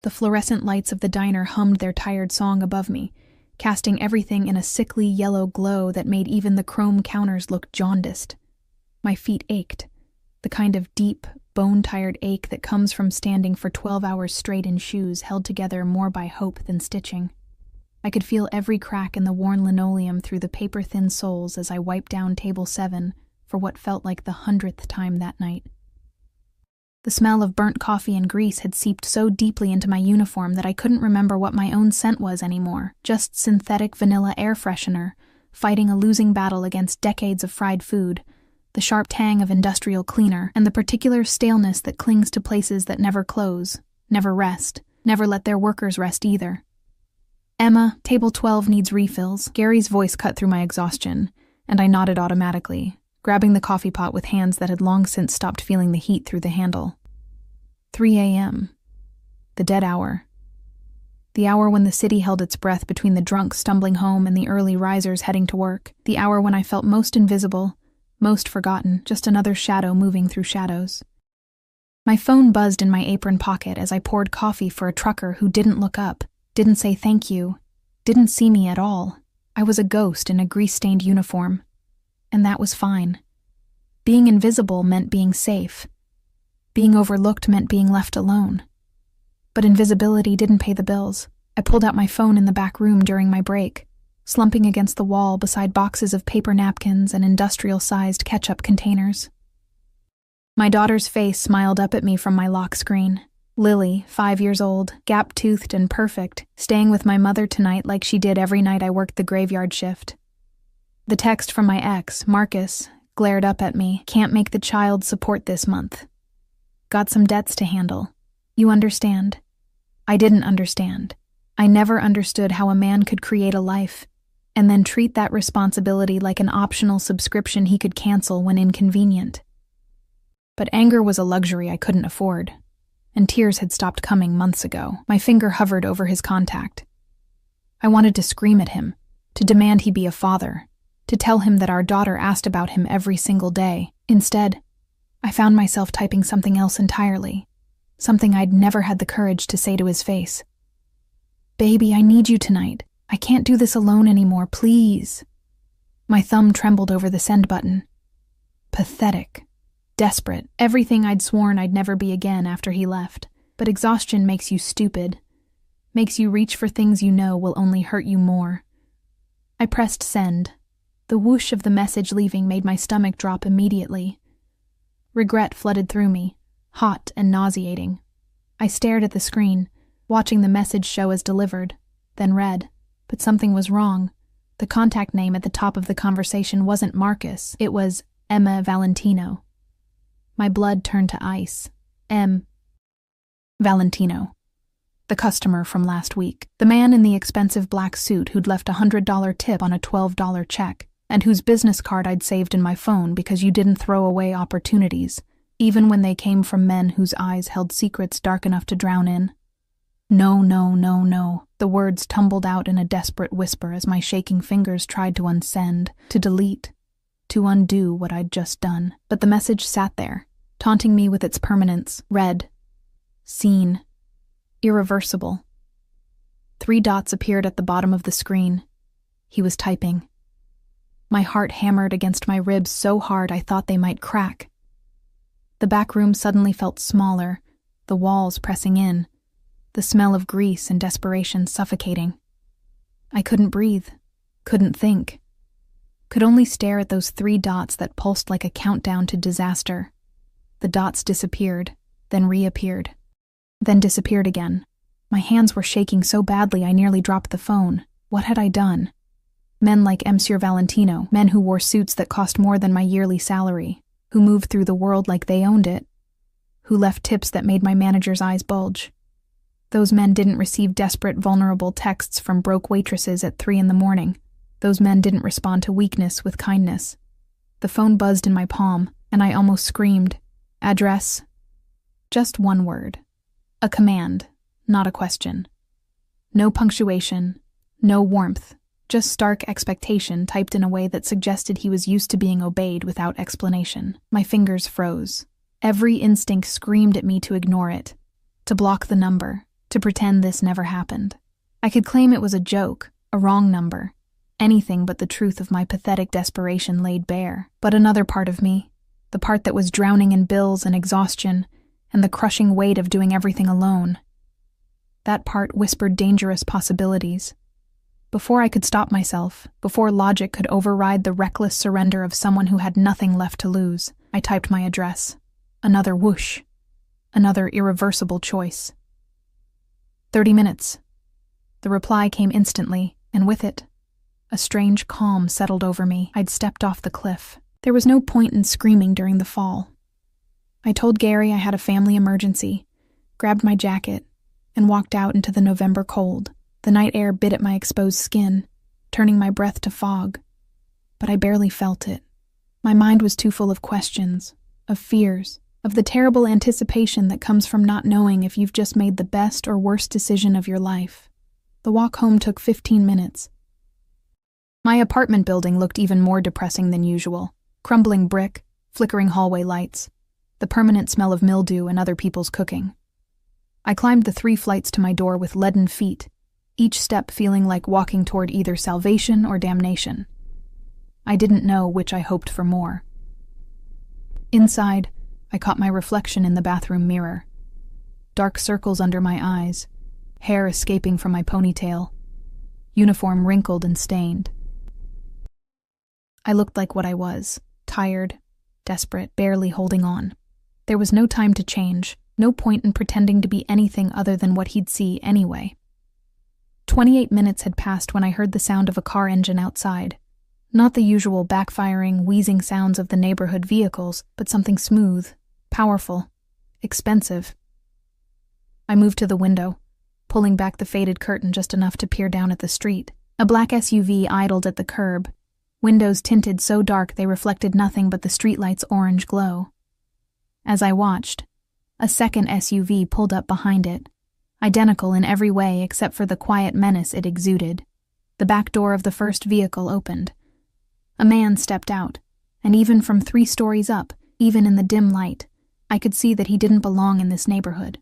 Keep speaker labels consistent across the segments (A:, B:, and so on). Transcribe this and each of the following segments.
A: The fluorescent lights of the diner hummed their tired song above me, casting everything in a sickly yellow glow that made even the chrome counters look jaundiced. My feet ached, the kind of deep, bone-tired ache that comes from standing for 12 hours straight in shoes held together more by hope than stitching. I could feel every crack in the worn linoleum through the paper-thin soles as I wiped down table 7 for what felt like the 100th time that night. The smell of burnt coffee and grease had seeped so deeply into my uniform that I couldn't remember what my own scent was anymore, just synthetic vanilla air freshener, fighting a losing battle against decades of fried food, the sharp tang of industrial cleaner, and the particular staleness that clings to places that never close, never rest, never let their workers rest either. "Emma, table 12 needs refills." Gary's voice cut through my exhaustion, and I nodded automatically, grabbing the coffee pot with hands that had long since stopped feeling the heat through the handle. 3 a.m. The dead hour. The hour when the city held its breath between the drunks stumbling home and the early risers heading to work. The hour when I felt most invisible, most forgotten, just another shadow moving through shadows. My phone buzzed in my apron pocket as I poured coffee for a trucker who didn't look up, didn't say thank you, didn't see me at all. I was a ghost in a grease-stained uniform. And that was fine. Being invisible meant being safe. Being overlooked meant being left alone. But invisibility didn't pay the bills. I pulled out my phone in the back room during my break, slumping against the wall beside boxes of paper napkins and industrial-sized ketchup containers. My daughter's face smiled up at me from my lock screen. Lily, 5 years old, gap-toothed and perfect, staying with my mother tonight like she did every night I worked the graveyard shift. The text from my ex, Marcus, glared up at me. "Can't make the child support this month. Got some debts to handle. You understand?" I didn't understand. I never understood how a man could create a life, and then treat that responsibility like an optional subscription he could cancel when inconvenient. But anger was a luxury I couldn't afford, and tears had stopped coming months ago. My finger hovered over his contact. I wanted to scream at him, to demand he be a father, to tell him that our daughter asked about him every single day. Instead, I found myself typing something else entirely, something I'd never had the courage to say to his face. "Baby, I need you tonight. I can't do this alone anymore, please." My thumb trembled over the send button. Pathetic. Desperate. Everything I'd sworn I'd never be again after he left. But exhaustion makes you stupid. Makes you reach for things you know will only hurt you more. I pressed send. The whoosh of the message leaving made my stomach drop immediately. Regret flooded through me, hot and nauseating. I stared at the screen, watching the message show as delivered, then read. But something was wrong. The contact name at the top of the conversation wasn't Marcus. It was Emma Valentino. My blood turned to ice. Valentino. The customer from last week. The man in the expensive black suit who'd left a $100 tip on a $12 check, and whose business card I'd saved in my phone because you didn't throw away opportunities, even when they came from men whose eyes held secrets dark enough to drown in. No, no, no, no. The words tumbled out in a desperate whisper as my shaking fingers tried to unsend, to delete, to undo what I'd just done. But the message sat there, taunting me with its permanence. Read. Seen. Irreversible. 3 dots appeared at the bottom of the screen. He was typing. My heart hammered against my ribs so hard I thought they might crack. The back room suddenly felt smaller, the walls pressing in, the smell of grease and desperation suffocating. I couldn't breathe, couldn't think, could only stare at those 3 dots that pulsed like a countdown to disaster. The dots disappeared, then reappeared, then disappeared again. My hands were shaking so badly I nearly dropped the phone. What had I done? Men like Monsieur Valentino, men who wore suits that cost more than my yearly salary, who moved through the world like they owned it, who left tips that made my manager's eyes bulge. Those men didn't receive desperate, vulnerable texts from broke waitresses at 3 a.m. Those men didn't respond to weakness with kindness. The phone buzzed in my palm, and I almost screamed. Address. Just one word. A command, not a question. No punctuation, no warmth, just stark expectation typed in a way that suggested he was used to being obeyed without explanation. My fingers froze. Every instinct screamed at me to ignore it, to block the number, to pretend this never happened. I could claim it was a joke, a wrong number, anything but the truth of my pathetic desperation laid bare. But another part of me, the part that was drowning in bills and exhaustion and the crushing weight of doing everything alone, that part whispered dangerous possibilities. Before I could stop myself, before logic could override the reckless surrender of someone who had nothing left to lose, I typed my address. Another whoosh. Another irreversible choice. 30 minutes. The reply came instantly, and with it, a strange calm settled over me. I'd stepped off the cliff. There was no point in screaming during the fall. I told Gary I had a family emergency, grabbed my jacket, and walked out into the November cold. The night air bit at my exposed skin, turning my breath to fog. But I barely felt it. My mind was too full of questions, of fears, of the terrible anticipation that comes from not knowing if you've just made the best or worst decision of your life. The walk home took 15 minutes. My apartment building looked even more depressing than usual. Crumbling brick, flickering hallway lights, the permanent smell of mildew and other people's cooking. I climbed the 3 flights to my door with leaden feet, each step feeling like walking toward either salvation or damnation. I didn't know which I hoped for more. Inside, I caught my reflection in the bathroom mirror. Dark circles under my eyes, hair escaping from my ponytail, uniform wrinkled and stained. I looked like what I was, tired, desperate, barely holding on. There was no time to change, no point in pretending to be anything other than what he'd see anyway. 28 minutes had passed when I heard the sound of a car engine outside. Not the usual backfiring, wheezing sounds of the neighborhood vehicles, but something smooth, powerful, expensive. I moved to the window, pulling back the faded curtain just enough to peer down at the street. A black SUV idled at the curb, windows tinted so dark they reflected nothing but the streetlight's orange glow. As I watched, a second SUV pulled up behind it, identical in every way except for the quiet menace it exuded. The back door of the first vehicle opened. A man stepped out, and even from 3 stories up, even in the dim light, I could see that he didn't belong in this neighborhood.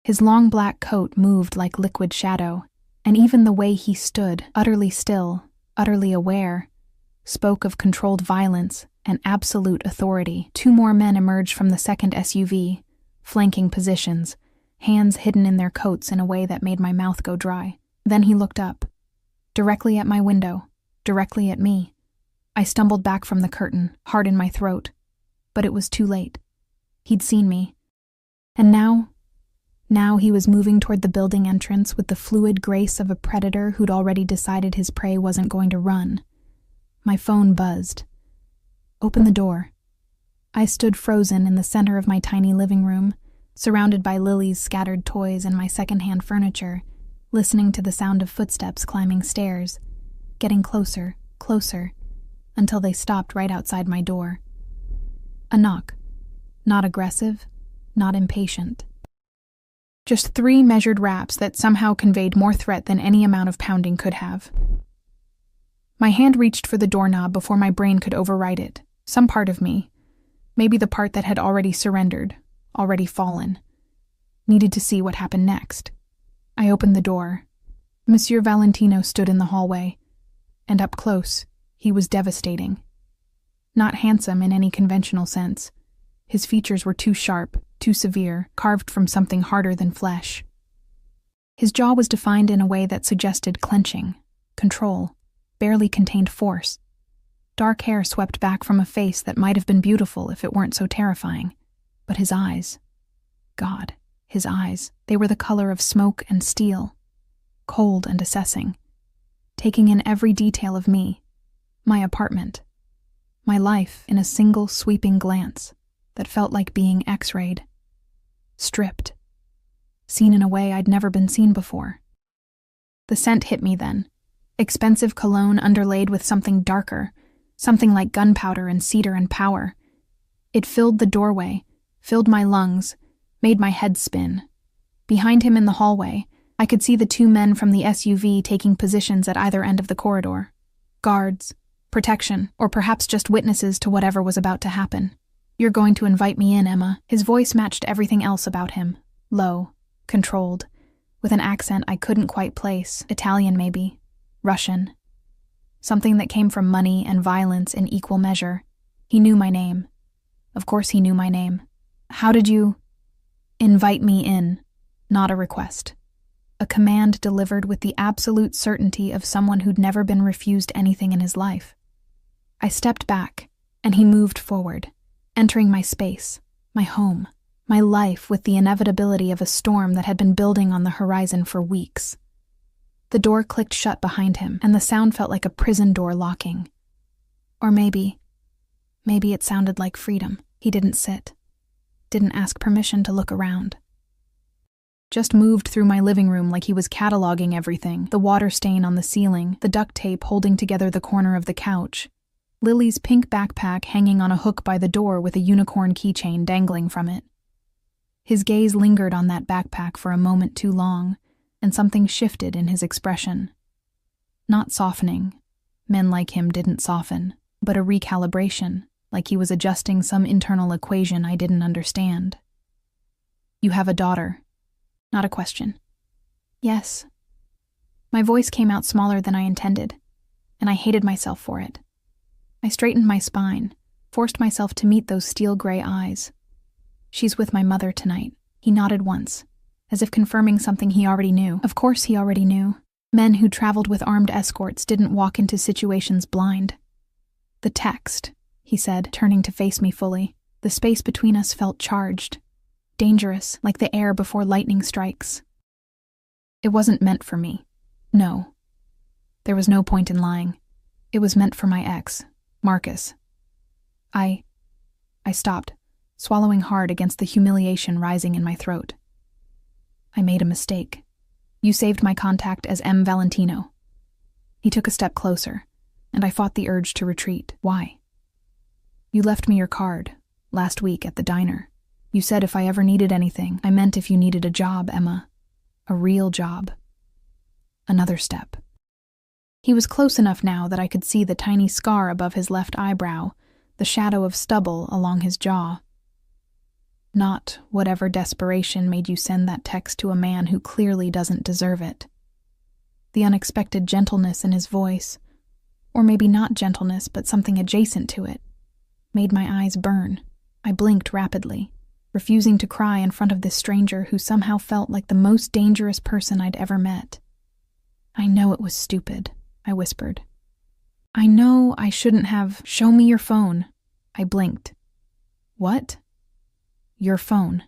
A: His long black coat moved like liquid shadow, and even the way he stood, utterly still, utterly aware, spoke of controlled violence and absolute authority. 2 more men emerged from the second SUV, flanking positions, hands hidden in their coats in a way that made my mouth go dry. Then he looked up, directly at my window, directly at me. I stumbled back from the curtain, heart in my throat, but it was too late. He'd seen me. And now he was moving toward the building entrance with the fluid grace of a predator who'd already decided his prey wasn't going to run. My phone buzzed. Open the door. I stood frozen in the center of my tiny living room, surrounded by Lily's scattered toys and my secondhand furniture, listening to the sound of footsteps climbing stairs, getting closer, closer, until they stopped right outside my door. A knock. Not aggressive, not impatient. Just 3 measured raps that somehow conveyed more threat than any amount of pounding could have. My hand reached for the doorknob before my brain could override it. Some part of me, maybe the part that had already surrendered, already fallen, needed to see what happened next. I opened the door. Monsieur Valentino stood in the hallway, and up close, he was devastating. Not handsome in any conventional sense. His features were too sharp, too severe, carved from something harder than flesh. His jaw was defined in a way that suggested clenching, control, barely contained force. Dark hair swept back from a face that might have been beautiful if it weren't so terrifying. But his eyes, God, his eyes, they were the color of smoke and steel, cold and assessing, taking in every detail of me, my apartment, my life in a single sweeping glance that felt like being X-rayed, stripped, seen in a way I'd never been seen before. The scent hit me then, expensive cologne underlaid with something darker, something like gunpowder and cedar and power. It filled the doorway, filled my lungs, made my head spin. Behind him in the hallway, I could see the 2 men from the SUV taking positions at either end of the corridor. Guards, protection, or perhaps just witnesses to whatever was about to happen. You're going to invite me in, Emma. His voice matched everything else about him. Low, controlled, with an accent I couldn't quite place, Italian maybe, Russian. Something that came from money and violence in equal measure. He knew my name. Of course he knew my name. How did you invite me in? Not a request. A command delivered with the absolute certainty of someone who'd never been refused anything in his life. I stepped back, and he moved forward, entering my space, my home, my life with the inevitability of a storm that had been building on the horizon for weeks. The door clicked shut behind him, and the sound felt like a prison door locking. Or maybe it sounded like freedom. He didn't sit, didn't ask permission to look around. Just moved through my living room like he was cataloging everything, the water stain on the ceiling, the duct tape holding together the corner of the couch, Lily's pink backpack hanging on a hook by the door with a unicorn keychain dangling from it. His gaze lingered on that backpack for a moment too long, and something shifted in his expression. Not softening. Men like him didn't soften, but a recalibration, like he was adjusting some internal equation I didn't understand. You have a daughter. Not a question. Yes. My voice came out smaller than I intended, and I hated myself for it. I straightened my spine, forced myself to meet those steel-gray eyes. She's with my mother tonight. He nodded once, as if confirming something he already knew. Of course he already knew. Men who traveled with armed escorts didn't walk into situations blind. The text, he said, turning to face me fully. The space between us felt charged. Dangerous, like the air before lightning strikes. It wasn't meant for me. No. There was no point in lying. It was meant for my ex, Marcus. I stopped, swallowing hard against the humiliation rising in my throat. I made a mistake. You saved my contact as M. Valentino. He took a step closer, and I fought the urge to retreat. Why? You left me your card, last week at the diner. You said if I ever needed anything, I meant if you needed a job, Emma. A real job. Another step. He was close enough now that I could see the tiny scar above his left eyebrow, the shadow of stubble along his jaw. Not whatever desperation made you send that text to a man who clearly doesn't deserve it. The unexpected gentleness in his voice, or maybe not gentleness but something adjacent to it, made my eyes burn. I blinked rapidly, refusing to cry in front of this stranger who somehow felt like the most dangerous person I'd ever met. I know it was stupid, I whispered. I know I shouldn't have. Show me your phone. I blinked. What? Your phone.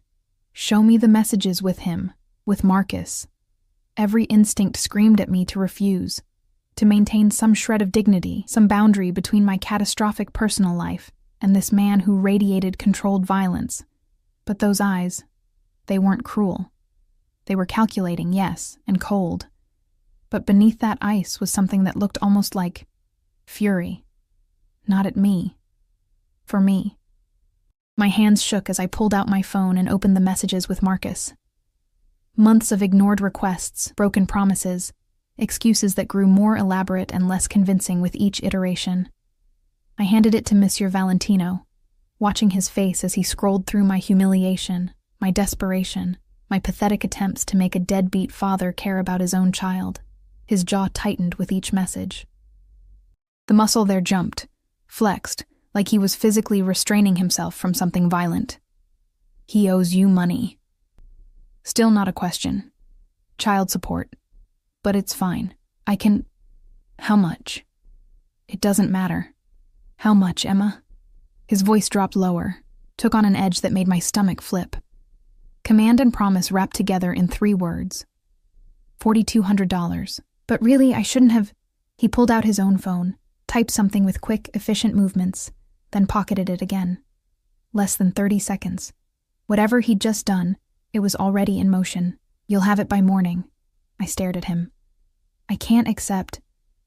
A: Show me the messages with him, with Marcus. Every instinct screamed at me to refuse, to maintain some shred of dignity, some boundary between my catastrophic personal life and this man who radiated controlled violence. But those eyes, they weren't cruel. They were calculating, yes, and cold. But beneath that ice was something that looked almost like fury. Not at me. For me. My hands shook as I pulled out my phone and opened the messages with Marcus. Months of ignored requests, broken promises, excuses that grew more elaborate and less convincing with each iteration. I handed it to Monsieur Valentino, watching his face as he scrolled through my humiliation, my desperation, my pathetic attempts to make a deadbeat father care about his own child. His jaw tightened with each message. The muscle there jumped, flexed, like he was physically restraining himself from something violent. He owes you money. Still not a question. Child support. But it's fine. I can... How much? It doesn't matter. How much, Emma? His voice dropped lower, took on an edge that made my stomach flip. Command and promise wrapped together in 3 words. $4,200. But really, I shouldn't have... He pulled out his own phone, typed something with quick, efficient movements, then pocketed it again. Less than 30 seconds. Whatever he'd just done, it was already in motion. You'll have it by morning. I stared at him. I can't accept...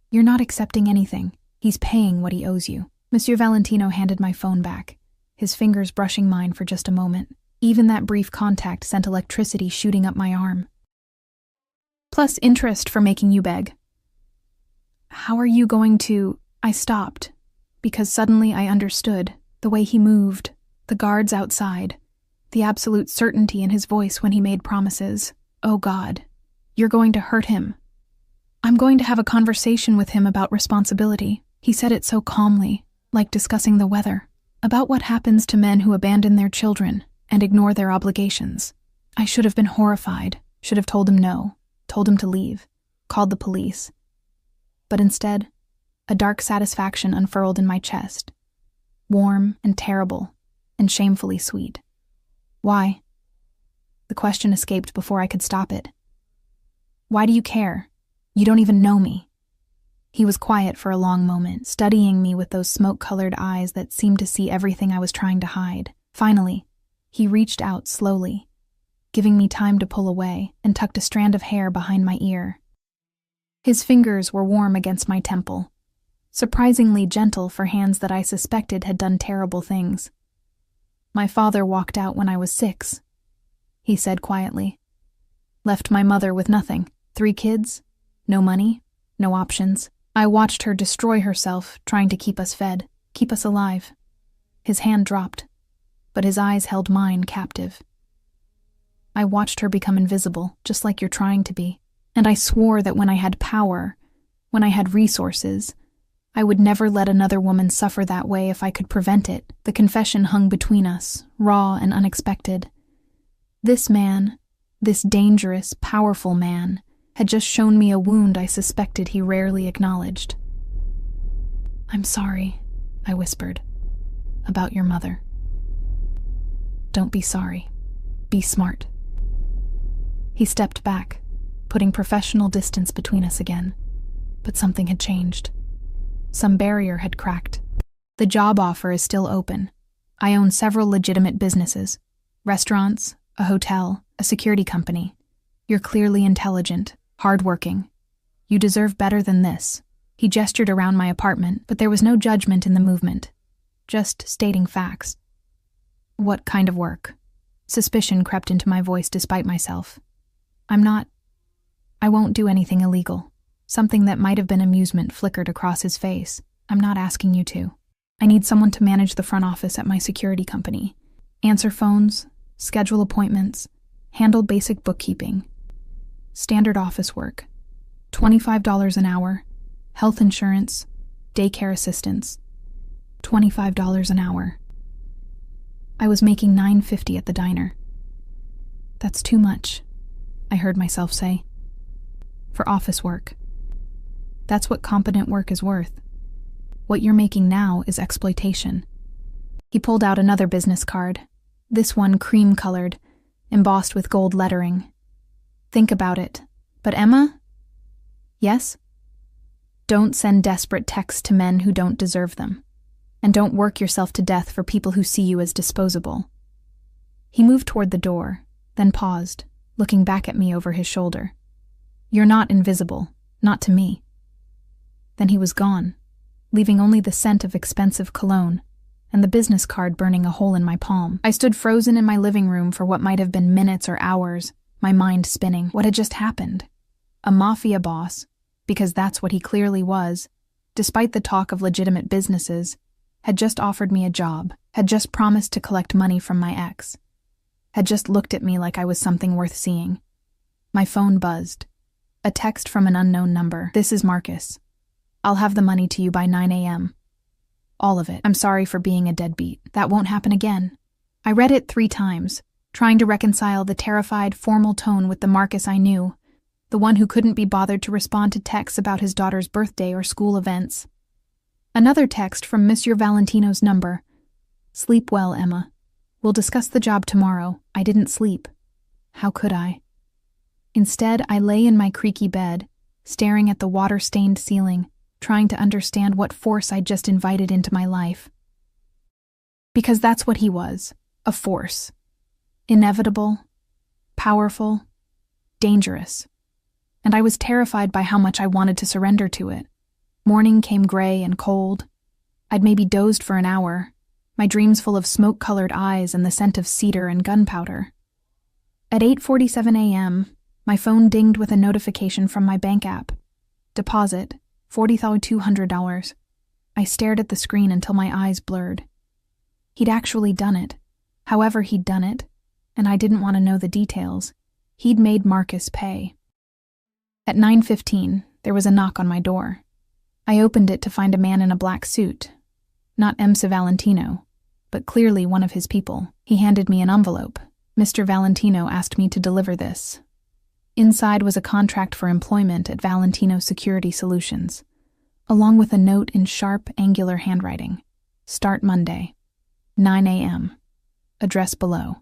A: You're not accepting anything. He's paying what he owes you. Monsieur Valentino handed my phone back, his fingers brushing mine for just a moment. Even that brief contact sent electricity shooting up my arm. Plus interest for making you beg. How are you going to... I stopped, because suddenly I understood the way he moved, the guards outside, the absolute certainty in his voice when he made promises. Oh God, You're going to hurt him. I'm going to have a conversation with him about responsibility. He said it so calmly, like discussing the weather, about what happens to men who abandon their children and ignore their obligations. I should have been horrified, should have told him no, told him to leave, called the police. But instead, a dark satisfaction unfurled in my chest, warm and terrible and shamefully sweet. Why? The question escaped before I could stop it. Why do you care? You don't even know me. He was quiet for a long moment, studying me with those smoke-colored eyes that seemed to see everything I was trying to hide. Finally, he reached out slowly, giving me time to pull away, and tucked a strand of hair behind my ear. His fingers were warm against my temple, surprisingly gentle for hands that I suspected had done terrible things. My father walked out when I was 6, he said quietly. Left my mother with nothing, 3 kids, no money, no options. I watched her destroy herself, trying to keep us fed, keep us alive. His hand dropped, but his eyes held mine captive. I watched her become invisible, just like you're trying to be, and I swore that when I had power, when I had resources, I would never let another woman suffer that way if I could prevent it. The confession hung between us, raw and unexpected. This man, this dangerous, powerful man, had just shown me a wound I suspected he rarely acknowledged. "I'm sorry," I whispered, "about your mother." "Don't be sorry. Be smart." He stepped back, putting professional distance between us again. But something had changed. Some barrier had cracked. "The job offer is still open. I own several legitimate businesses. Restaurants, a hotel, a security company. You're clearly intelligent, hardworking. You deserve better than this." He gestured around my apartment, but there was no judgment in the movement, just stating facts. "What kind of work?" Suspicion crept into my voice despite myself. I won't do anything illegal." Something that might have been amusement flickered across his face. "I'm not asking you to. I need someone to manage the front office at my security company. Answer phones, schedule appointments, handle basic bookkeeping. Standard office work. $25 an hour. Health insurance, daycare assistance. $25 an hour. I was making $9.50 at the diner. "That's too much," I heard myself say. "For office work. That's what competent work is worth. What you're making now is exploitation." He pulled out another business card, this one cream-colored, embossed with gold lettering. "Think about it. But Emma?" "Yes?" "Don't send desperate texts to men who don't deserve them. And don't work yourself to death for people who see you as disposable." He moved toward the door, then paused, looking back at me over his shoulder. "You're not invisible, not to me." Then he was gone, leaving only the scent of expensive cologne and the business card burning a hole in my palm. I stood frozen in my living room for what might have been minutes or hours, my mind spinning. What had just happened? A mafia boss, because that's what he clearly was, despite the talk of legitimate businesses, had just offered me a job, had just promised to collect money from my ex, had just looked at me like I was something worth seeing. My phone buzzed. A text from an unknown number. "This is Marcus. I'll have the money to you by 9 a.m. All of it. I'm sorry for being a deadbeat. That won't happen again." I read it 3 times, trying to reconcile the terrified, formal tone with the Marcus I knew, the one who couldn't be bothered to respond to texts about his daughter's birthday or school events. Another text from Monsieur Valentino's number. "Sleep well, Emma. We'll discuss the job tomorrow. I didn't sleep." How could I? Instead, I lay in my creaky bed, staring at the water-stained ceiling, trying to understand what force I'd just invited into my life. Because that's what he was, a force. Inevitable, powerful, dangerous. And I was terrified by how much I wanted to surrender to it. Morning came gray and cold. I'd maybe dozed for an hour, my dreams full of smoke-colored eyes and the scent of cedar and gunpowder. At 8:47 a.m., my phone dinged with a notification from my bank app. Deposit, $40,200. I stared at the screen until my eyes blurred. He'd actually done it. However he'd done it, and I didn't want to know the details, he'd made Marcus pay. At 9:15, there was a knock on my door. I opened it to find a man in a black suit. Not MC Valentino, but clearly one of his people. He handed me an envelope. Mr. Valentino asked me to deliver this. Inside was a contract for employment at Valentino Security Solutions, along with a note in sharp, angular handwriting. Start Monday, 9 a.m. Address below.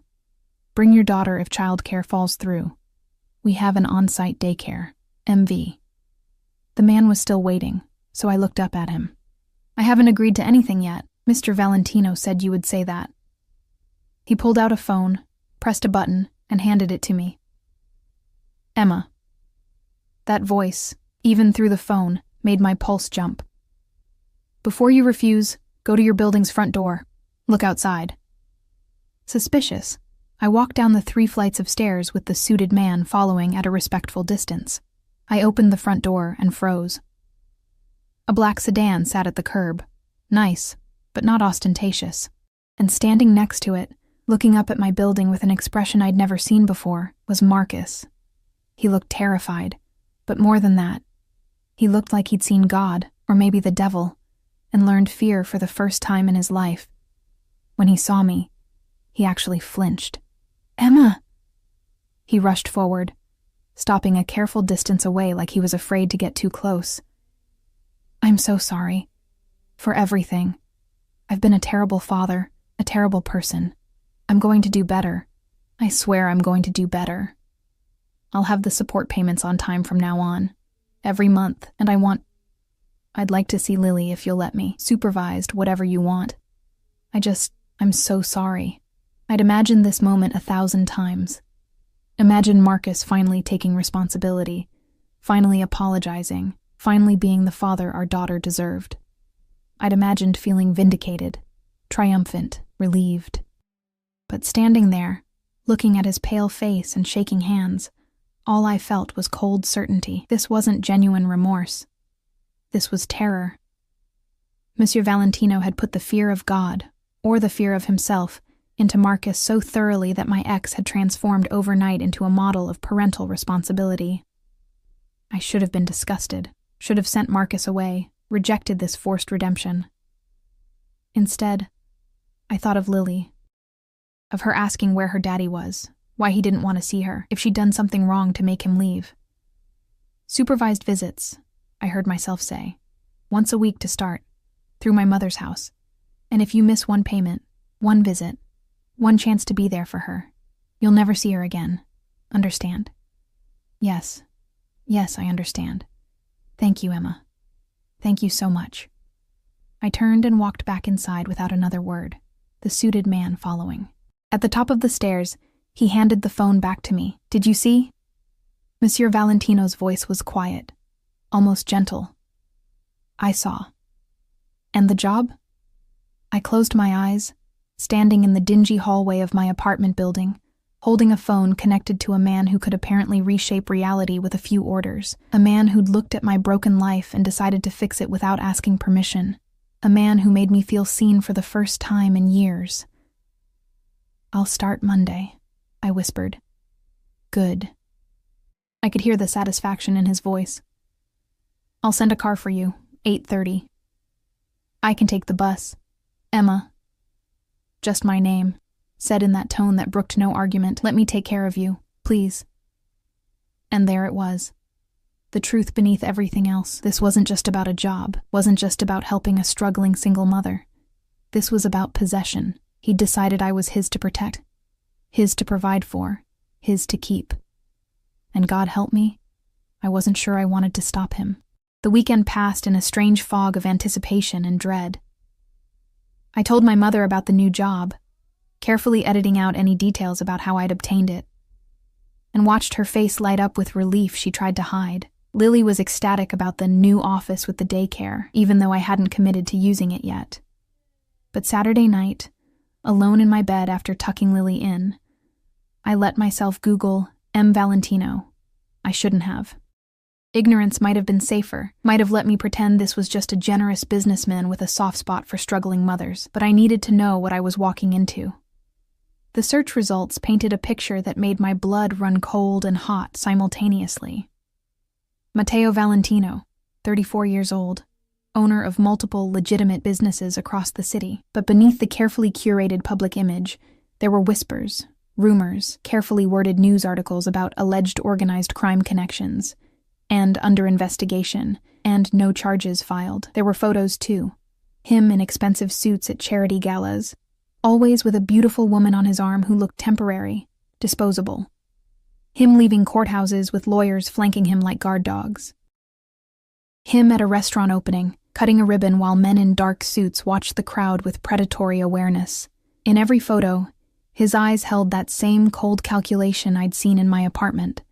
A: Bring your daughter if childcare falls through. We have an on-site daycare. MV. The man was still waiting, so I looked up at him. I haven't agreed to anything yet. Mr. Valentino said you would say that. He pulled out a phone, pressed a button, and handed it to me. Emma. That voice, even through the phone, made my pulse jump. Before you refuse, go to your building's front door. Look outside. Suspicious, I walked down the 3 flights of stairs with the suited man following at a respectful distance. I opened the front door and froze. A black sedan sat at the curb. Nice, but not ostentatious. And standing next to it, looking up at my building with an expression I'd never seen before, was Marcus. He looked terrified, but more than that, he looked like he'd seen God, or maybe the devil, and learned fear for the first time in his life. When he saw me, he actually flinched. Emma! He rushed forward, stopping a careful distance away like he was afraid to get too close. I'm so sorry. For everything. I've been a terrible father, a terrible person. I'm going to do better. I swear I'm going to do better. I'll have the support payments on time from now on. Every month, and I'd like to see Lily if you'll let me. Supervised, whatever you want. I'm so sorry. I'd imagined this moment 1,000 times. Imagine Marcus finally taking responsibility, finally apologizing, finally being the father our daughter deserved. I'd imagined feeling vindicated, triumphant, relieved. But standing there, looking at his pale face and shaking hands, all I felt was cold certainty. This wasn't genuine remorse. This was terror. Monsieur Valentino had put the fear of God, or the fear of himself, into Marcus so thoroughly that my ex had transformed overnight into a model of parental responsibility. I should have been disgusted, should have sent Marcus away, rejected this forced redemption. Instead, I thought of Lily, of her asking where her daddy was, why he didn't want to see her, if she'd done something wrong to make him leave. Supervised visits, I heard myself say, once a week to start, through my mother's house. And if you miss one payment, one visit, one chance to be there for her, you'll never see her again. Understand? Yes, I understand. Thank you, Emma. Thank you so much. I turned and walked back inside without another word, the suited man following. At the top of the stairs, he handed the phone back to me. Did you see? Monsieur Valentino's voice was quiet, almost gentle. I saw. And the job? I closed my eyes, standing in the dingy hallway of my apartment building, holding a phone connected to a man who could apparently reshape reality with a few orders, a man who'd looked at my broken life and decided to fix it without asking permission, a man who made me feel seen for the first time in years. I'll start Monday, I whispered. Good. I could hear the satisfaction in his voice. I'll send a car for you, 8:30. I can take the bus. Emma. Just my name, said in that tone that brooked no argument. Let me take care of you, please. And there it was. The truth beneath everything else. This wasn't just about a job, wasn't just about helping a struggling single mother. This was about possession. He'd decided I was his to protect, his to provide for, his to keep. And God help me, I wasn't sure I wanted to stop him. The weekend passed in a strange fog of anticipation and dread. I told my mother about the new job, carefully editing out any details about how I'd obtained it, and watched her face light up with relief she tried to hide. Lily was ecstatic about the new office with the daycare, even though I hadn't committed to using it yet. But Saturday night, alone in my bed after tucking Lily in, I let myself Google M. Valentino. I shouldn't have. Ignorance might have been safer, might have let me pretend this was just a generous businessman with a soft spot for struggling mothers, but I needed to know what I was walking into. The search results painted a picture that made my blood run cold and hot simultaneously. Matteo Valentino, 34 years old, owner of multiple legitimate businesses across the city. But beneath the carefully curated public image, there were whispers, rumors, carefully worded news articles about alleged organized crime connections, and under investigation, and no charges filed. There were photos, too. Him in expensive suits at charity galas, always with a beautiful woman on his arm who looked temporary, disposable. Him leaving courthouses with lawyers flanking him like guard dogs. Him at a restaurant opening, cutting a ribbon while men in dark suits watched the crowd with predatory awareness. In every photo, his eyes held that same cold calculation I'd seen in my apartment.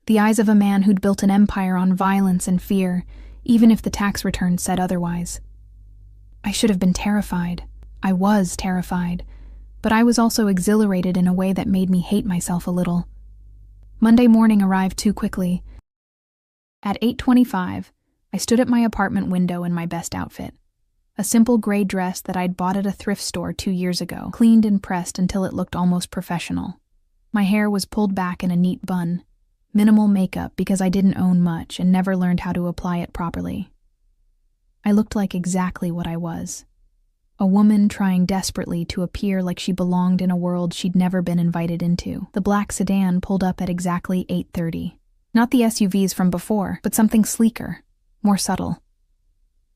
A: The eyes of a man who'd built an empire on violence and fear, even if the tax return said otherwise. I should have been terrified. I was terrified, but I was also exhilarated in a way that made me hate myself a little. Monday morning arrived too quickly. At 8:25, I stood at my apartment window in my best outfit. A simple gray dress that I'd bought at a thrift store 2 years ago, cleaned and pressed until it looked almost professional. My hair was pulled back in a neat bun. Minimal makeup because I didn't own much and never learned how to apply it properly. I looked like exactly what I was. A woman trying desperately to appear like she belonged in a world she'd never been invited into. The black sedan pulled up at exactly 8:30. Not the SUVs from before, but something sleeker, more subtle.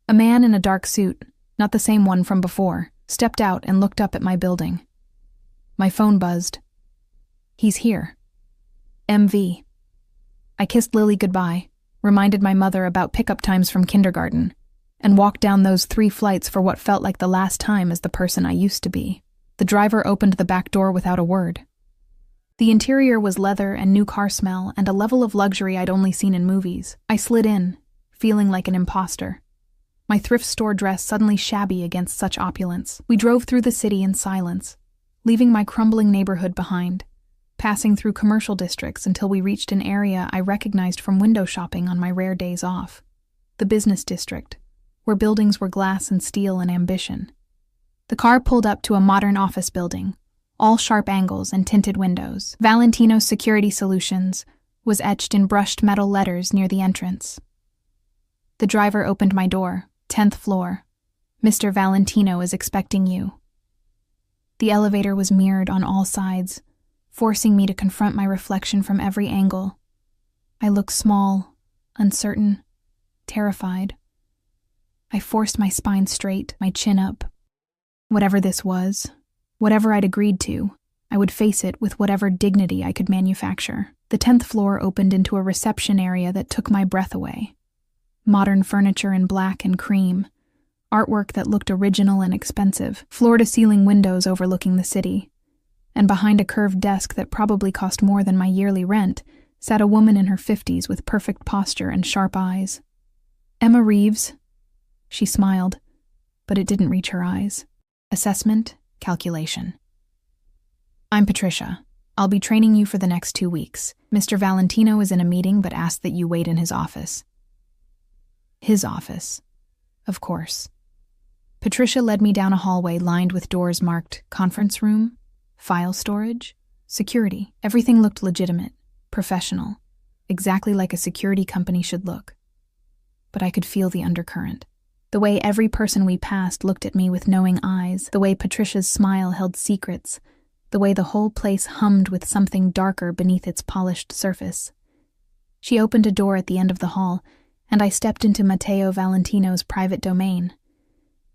A: A man in a dark suit, not the same one from before, stepped out and looked up at my building. My phone buzzed. He's here. MV. I kissed Lily goodbye, reminded my mother about pickup times from kindergarten, and walked down those 3 flights for what felt like the last time as the person I used to be. The driver opened the back door without a word. The interior was leather and new car smell and a level of luxury I'd only seen in movies. I slid in, feeling like an imposter. My thrift store dress suddenly shabby against such opulence. We drove through the city in silence, leaving my crumbling neighborhood behind, passing through commercial districts until we reached an area I recognized from window shopping on my rare days off. The business district, where buildings were glass and steel and ambition. The car pulled up to a modern office building, all sharp angles and tinted windows. Valentino's Security Solutions was etched in brushed metal letters near the entrance. The driver opened my door, 10th floor. Mr. Valentino is expecting you. The elevator was mirrored on all sides, forcing me to confront my reflection from every angle. I looked small, uncertain, terrified. I forced my spine straight, my chin up. Whatever this was, whatever I'd agreed to, I would face it with whatever dignity I could manufacture. The 10th floor opened into a reception area that took my breath away. Modern furniture in black and cream, artwork that looked original and expensive, floor-to-ceiling windows overlooking the city. And behind a curved desk that probably cost more than my yearly rent, sat a woman in her 50s with perfect posture and sharp eyes. Emma Reeves. She smiled, but it didn't reach her eyes. Assessment, calculation. I'm Patricia. I'll be training you for the next 2 weeks. Mr. Valentino is in a meeting but asked that you wait in his office. His office. Of course. Patricia led me down a hallway lined with doors marked conference room, file storage, security. Everything looked legitimate, professional, exactly like a security company should look. But I could feel the undercurrent. The way every person we passed looked at me with knowing eyes, the way Patricia's smile held secrets, the way the whole place hummed with something darker beneath its polished surface. She opened a door at the end of the hall, and I stepped into Matteo Valentino's private domain.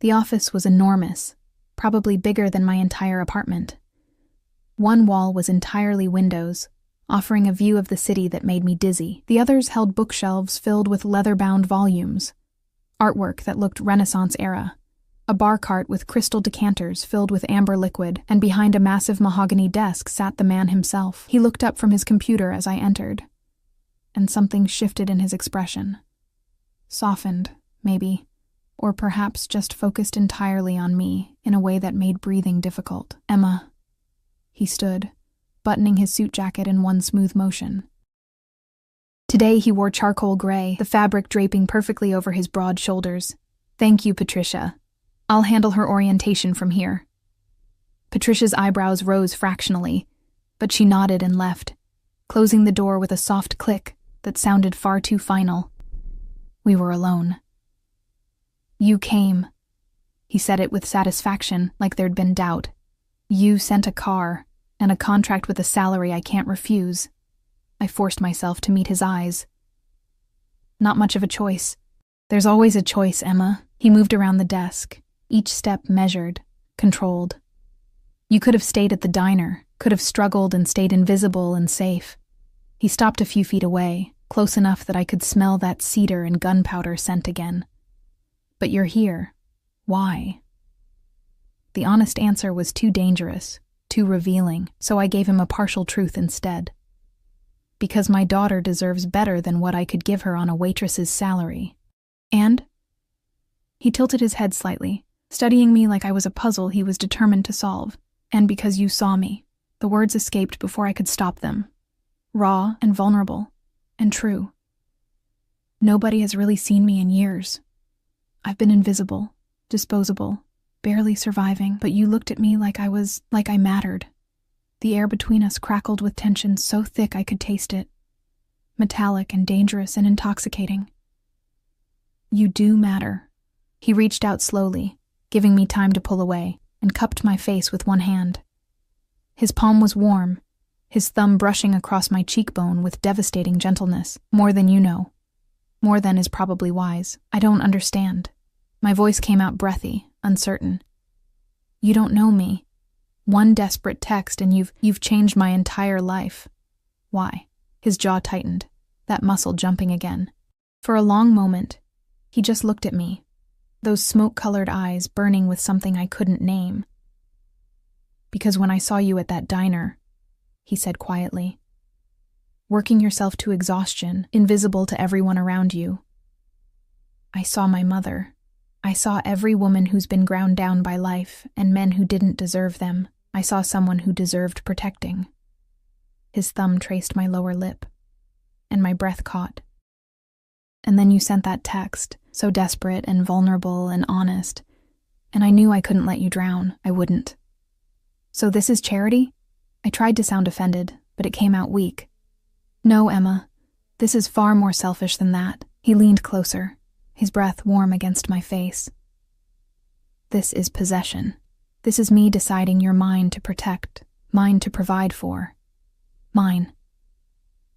A: The office was enormous, probably bigger than my entire apartment. One wall was entirely windows, offering a view of the city that made me dizzy. The others held bookshelves filled with leather-bound volumes, artwork that looked Renaissance era, a bar cart with crystal decanters filled with amber liquid, and behind a massive mahogany desk sat the man himself. He looked up from his computer as I entered, and something shifted in his expression. Softened, maybe, or perhaps just focused entirely on me in a way that made breathing difficult. Emma. He stood, buttoning his suit jacket in one smooth motion. Today he wore charcoal gray, the fabric draping perfectly over his broad shoulders. Thank you, Patricia. I'll handle her orientation from here. Patricia's eyebrows rose fractionally, but she nodded and left, closing the door with a soft click. that sounded far too final. We were alone. You came. He said it with satisfaction, like there'd been doubt. You sent a car, and a contract with a salary I can't refuse. I forced myself to meet his eyes. Not much of a choice. There's always a choice, Emma. He moved around the desk, each step measured, controlled. You could have stayed at the diner, could have struggled and stayed invisible and safe. He stopped a few feet away, close enough that I could smell that cedar and gunpowder scent again. But you're here. Why? The honest answer was too dangerous, too revealing, so I gave him a partial truth instead. Because my daughter deserves better than what I could give her on a waitress's salary. And? He tilted his head slightly, studying me like I was a puzzle he was determined to solve. And because you saw me. The words escaped before I could stop them. Raw and vulnerable, and true. Nobody has really seen me in years. I've been invisible, disposable, barely surviving, but you looked at me like I mattered. The air between us crackled with tension so thick I could taste it. Metallic and dangerous and intoxicating. You do matter. He reached out slowly, giving me time to pull away, and cupped my face with one hand. His palm was warm, his thumb brushing across my cheekbone with devastating gentleness. More than you know. More than is probably wise. I don't understand. My voice came out breathy, uncertain. You don't know me. One desperate text and you've changed my entire life. Why? His jaw tightened, that muscle jumping again. For a long moment, he just looked at me, those smoke-colored eyes burning with something I couldn't name. Because when I saw you at that diner, he said quietly, working yourself to exhaustion, invisible to everyone around you, I saw my mother. I saw every woman who's been ground down by life and men who didn't deserve them. I saw someone who deserved protecting. His thumb traced my lower lip, and my breath caught. And then you sent that text, so desperate and vulnerable and honest, and I knew I couldn't let you drown. I wouldn't. So this is charity? I tried to sound offended, but it came out weak. No, Emma, this is far more selfish than that. He leaned closer, his breath warm against my face. This is possession. This is me deciding you're mine to protect, mine to provide for. Mine.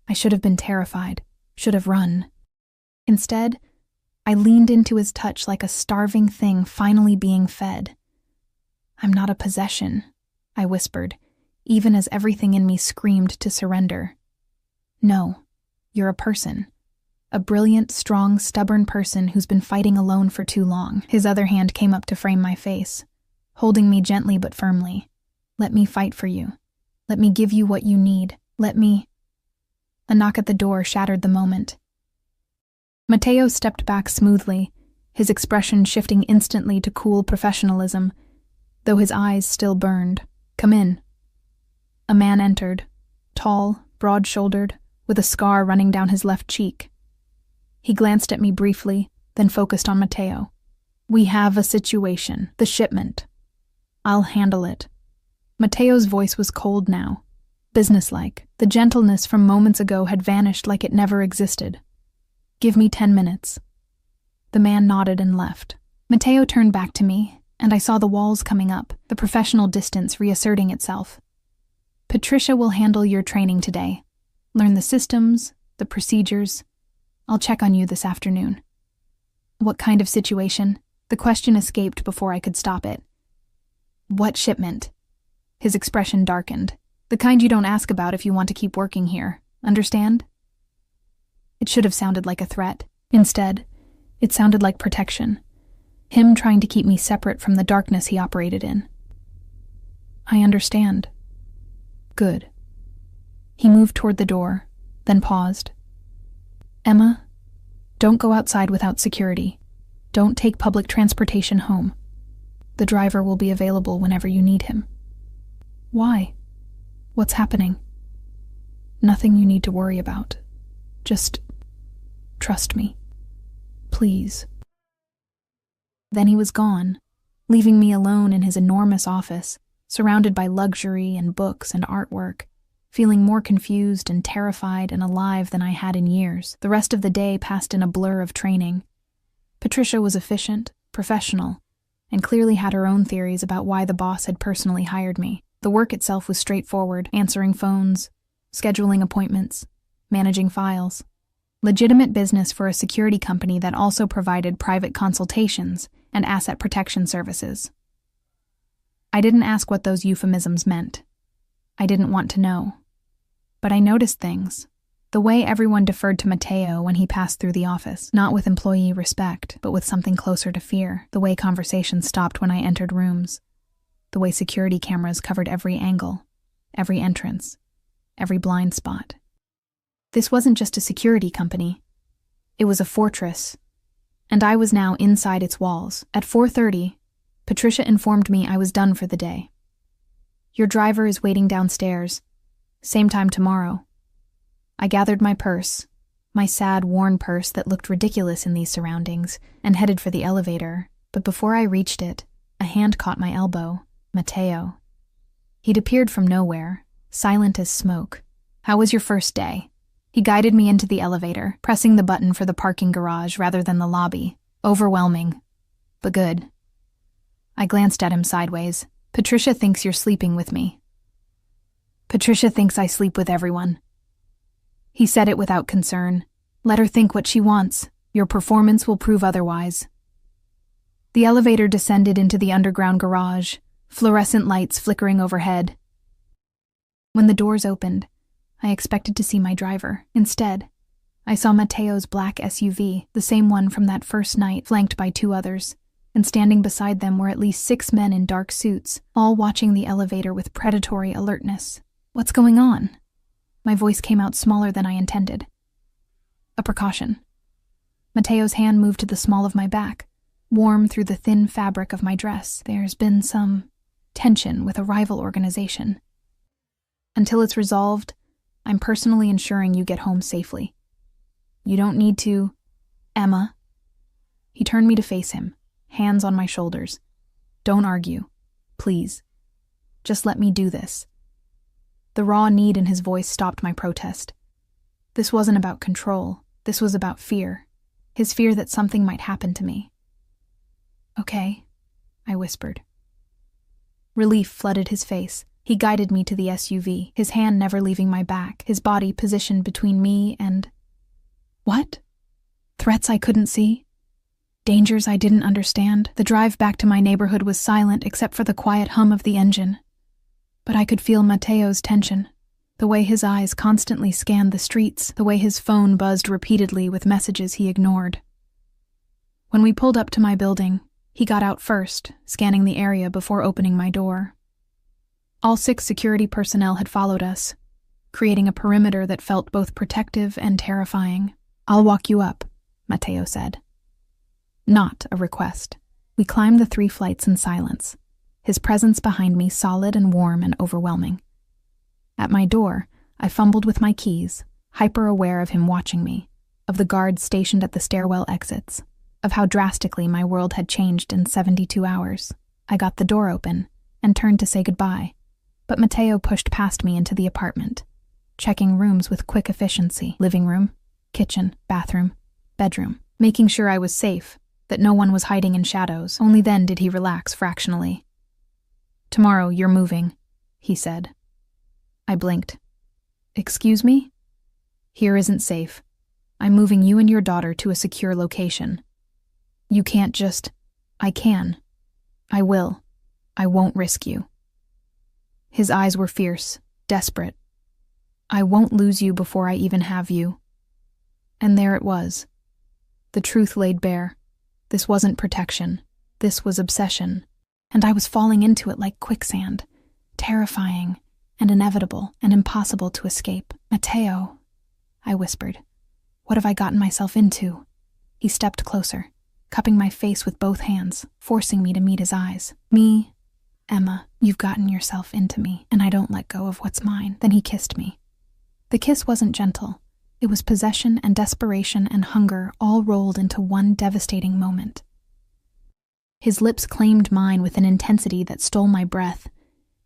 A: I should have been terrified, should have run. Instead, I leaned into his touch like a starving thing finally being fed. I'm not a possession, I whispered, even as everything in me screamed to surrender. No, you're a person. A brilliant, strong, stubborn person who's been fighting alone for too long. His other hand came up to frame my face, holding me gently but firmly. Let me fight for you. Let me give you what you need. Let me... A knock at the door shattered the moment. Mateo stepped back smoothly, his expression shifting instantly to cool professionalism, though his eyes still burned. Come in. A man entered, tall, broad-shouldered, with a scar running down his left cheek. He glanced at me briefly, then focused on Mateo. We have a situation. The shipment. I'll handle it. Mateo's voice was cold now, businesslike. The gentleness from moments ago had vanished like it never existed. Give me 10 minutes. The man nodded and left. Mateo turned back to me, and I saw the walls coming up, the professional distance reasserting itself. Patricia will handle your training today. Learn the systems, the procedures. I'll check on you this afternoon. What kind of situation? The question escaped before I could stop it. What shipment? His expression darkened. The kind you don't ask about if you want to keep working here. Understand? It should have sounded like a threat. Instead, it sounded like protection. Him trying to keep me separate from the darkness he operated in. I understand. Good. He moved toward the door, then paused. Emma, don't go outside without security. Don't take public transportation home. The driver will be available whenever you need him. Why? What's happening? Nothing you need to worry about. Just trust me. Please. Then he was gone, leaving me alone in his enormous office, surrounded by luxury and books and artwork, feeling more confused and terrified and alive than I had in years. The rest of the day passed in a blur of training. Patricia was efficient, professional, and clearly had her own theories about why the boss had personally hired me. The work itself was straightforward: answering phones, scheduling appointments, managing files. Legitimate business for a security company that also provided private consultations and asset protection services. I didn't ask what those euphemisms meant. I didn't want to know. But I noticed things. The way everyone deferred to Matteo when he passed through the office, not with employee respect, but with something closer to fear. The way conversations stopped when I entered rooms. The way security cameras covered every angle, every entrance, every blind spot. This wasn't just a security company. It was a fortress, and I was now inside its walls. At 4:30, Patricia informed me I was done for the day. "Your driver is waiting downstairs. Same time tomorrow." I gathered my purse, my sad, worn purse that looked ridiculous in these surroundings, and headed for the elevator. But before I reached it, a hand caught my elbow. Matteo. He'd appeared from nowhere, silent as smoke. "How was your first day?" He guided me into the elevator, pressing the button for the parking garage rather than the lobby. "Overwhelming, but good." I glanced at him sideways. "Patricia thinks you're sleeping with me." "Patricia thinks I sleep with everyone." He said it without concern. "Let her think what she wants. Your performance will prove otherwise." The elevator descended into the underground garage, fluorescent lights flickering overhead. When the doors opened, I expected to see my driver. Instead, I saw Matteo's black SUV, the same one from that first night, flanked by 2 others, and standing beside them were at least 6 men in dark suits, all watching the elevator with predatory alertness. "What's going on?" My voice came out smaller than I intended. A precaution. Matteo's hand moved to the small of my back, warm through the thin fabric of my dress. "There's been some tension with a rival organization. Until it's resolved, I'm personally ensuring you get home safely. You don't need to, Emma." He turned me to face him, hands on my shoulders. "Don't argue, please. Just let me do this." The raw need in his voice stopped my protest. This wasn't about control. This was about fear. His fear that something might happen to me. "Okay," I whispered. Relief flooded his face. He guided me to the SUV, his hand never leaving my back, his body positioned between me and... What? Threats I couldn't see? Dangers I didn't understand? The drive back to my neighborhood was silent except for the quiet hum of the engine. But I could feel Matteo's tension, the way his eyes constantly scanned the streets, the way his phone buzzed repeatedly with messages he ignored. When we pulled up to my building, he got out first, scanning the area before opening my door. All 6 security personnel had followed us, creating a perimeter that felt both protective and terrifying. "I'll walk you up," Matteo said. Not a request. We climbed the 3 flights in silence, his presence behind me solid and warm and overwhelming. At my door, I fumbled with my keys, hyper-aware of him watching me, of the guards stationed at the stairwell exits, of how drastically my world had changed in 72 hours. I got the door open and turned to say goodbye, but Matteo pushed past me into the apartment, checking rooms with quick efficiency: living room, kitchen, bathroom, bedroom, making sure I was safe, that no one was hiding in shadows. Only then did he relax fractionally. "Tomorrow you're moving," he said. I blinked. "Excuse me?" "Here isn't safe. I'm moving you and your daughter to a secure location. You can't just..." "I can. I will. I won't risk you." His eyes were fierce, desperate. "I won't lose you before I even have you." And there it was. The truth laid bare. This wasn't protection. This was obsession. And I was falling into it like quicksand, terrifying and inevitable and impossible to escape. "Matteo," I whispered. "What have I gotten myself into?" He stepped closer, cupping my face with both hands, forcing me to meet his eyes. "Me, Emma, you've gotten yourself into me, and I don't let go of what's mine." Then he kissed me. The kiss wasn't gentle. It was possession and desperation and hunger all rolled into one devastating moment. His lips claimed mine with an intensity that stole my breath,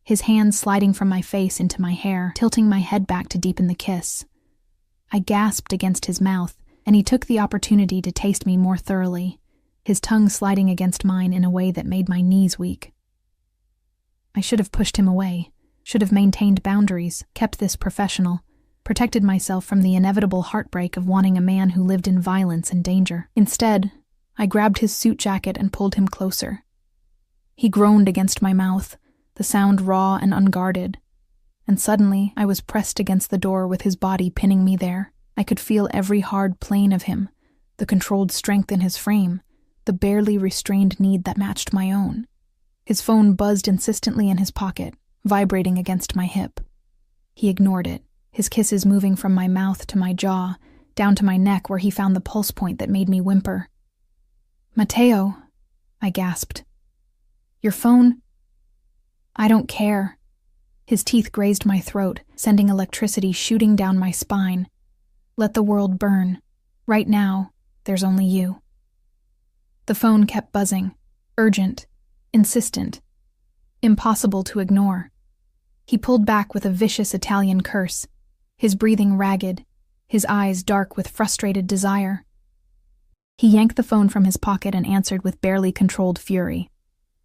A: his hands sliding from my face into my hair, tilting my head back to deepen the kiss. I gasped against his mouth, and he took the opportunity to taste me more thoroughly, his tongue sliding against mine in a way that made my knees weak. I should have pushed him away, should have maintained boundaries, kept this professional, protected myself from the inevitable heartbreak of wanting a man who lived in violence and danger. Instead, I grabbed his suit jacket and pulled him closer. He groaned against my mouth, the sound raw and unguarded, and suddenly I was pressed against the door with his body pinning me there. I could feel every hard plane of him, the controlled strength in his frame, the barely restrained need that matched my own. His phone buzzed insistently in his pocket, vibrating against my hip. He ignored it, his kisses moving from my mouth to my jaw, down to my neck where he found the pulse point that made me whimper. "Matteo," I gasped. "Your phone?" "I don't care." His teeth grazed my throat, sending electricity shooting down my spine. "Let the world burn. Right now, there's only you." The phone kept buzzing, urgent, insistent, impossible to ignore. He pulled back with a vicious Italian curse, his breathing ragged, his eyes dark with frustrated desire. He yanked the phone from his pocket and answered with barely controlled fury.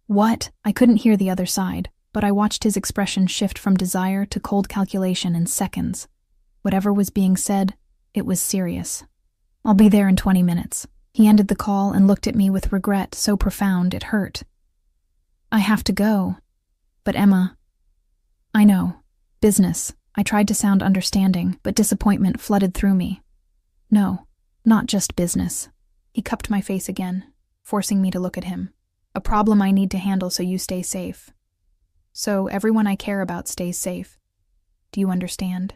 A: "What?" I couldn't hear the other side, but I watched his expression shift from desire to cold calculation in seconds. Whatever was being said, it was serious. "I'll be there in 20 minutes. He ended the call and looked at me with regret so profound it hurt. "I have to go." "But Emma..." "I know. Business." I tried to sound understanding, but disappointment flooded through me. "No, not just business." He cupped my face again, forcing me to look at him. "A problem I need to handle so you stay safe. So everyone I care about stays safe. Do you understand?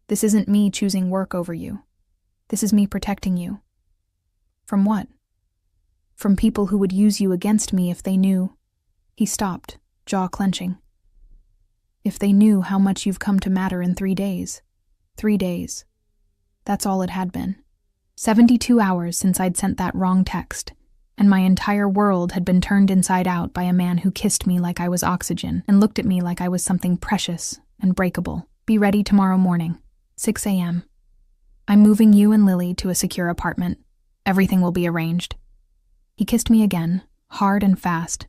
A: This isn't me choosing work over you. This is me protecting you." "From what?" "From people who would use you against me if they knew..." He stopped, jaw clenching. "If they knew how much you've come to matter in 3 days. 3 days. That's all it had been. 72 hours since I'd sent that wrong text, and my entire world had been turned inside out by a man who kissed me like I was oxygen and looked at me like I was something precious and breakable. Be ready tomorrow morning, 6 a.m. I'm moving you and Lily to a secure apartment. Everything will be arranged." He kissed me again, hard and fast.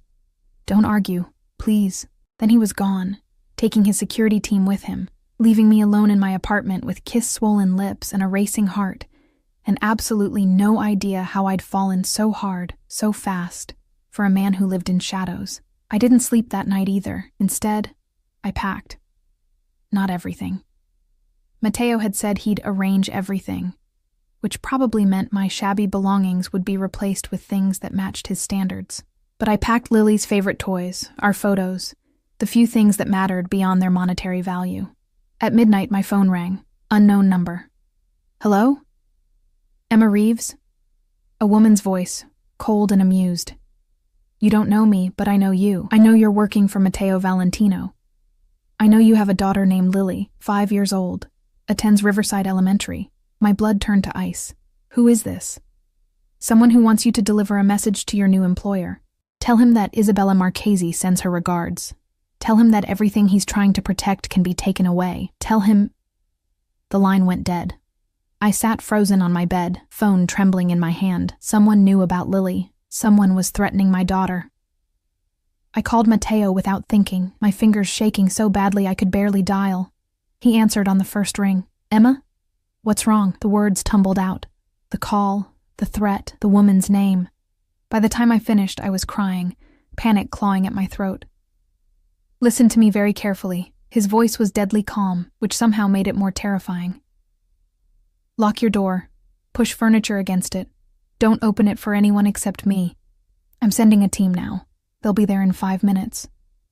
A: "Don't argue, please." Then he was gone, taking his security team with him, leaving me alone in my apartment with kiss-swollen lips and a racing heart, and absolutely no idea how I'd fallen so hard, so fast, for a man who lived in shadows. I didn't sleep that night either. Instead, I packed. Not everything. Matteo had said he'd arrange everything, which probably meant my shabby belongings would be replaced with things that matched his standards. But I packed Lily's favorite toys, our photos, the few things that mattered beyond their monetary value. At midnight, my phone rang. Unknown number. "Hello? Emma Reeves?" A woman's voice, cold and amused. "You don't know me, but I know you. I know you're working for Matteo Valentino. I know you have a daughter named Lily, 5 years old, attends Riverside Elementary." My blood turned to ice. "Who is this?" "Someone who wants you to deliver a message to your new employer. Tell him that Isabella Marchesi sends her regards. Tell him that everything he's trying to protect can be taken away. Tell him..." The line went dead. I sat frozen on my bed, phone trembling in my hand. Someone knew about Lily. Someone was threatening my daughter. I called Matteo without thinking, my fingers shaking so badly I could barely dial. He answered on the first ring. "Emma? What's wrong?" The words tumbled out. The call, the threat, the woman's name. By the time I finished, I was crying, panic clawing at my throat. "Listen to me very carefully." His voice was deadly calm, which somehow made it more terrifying. "Lock your door. Push furniture against it. Don't open it for anyone except me. I'm sending a team now. They'll be there in 5 minutes.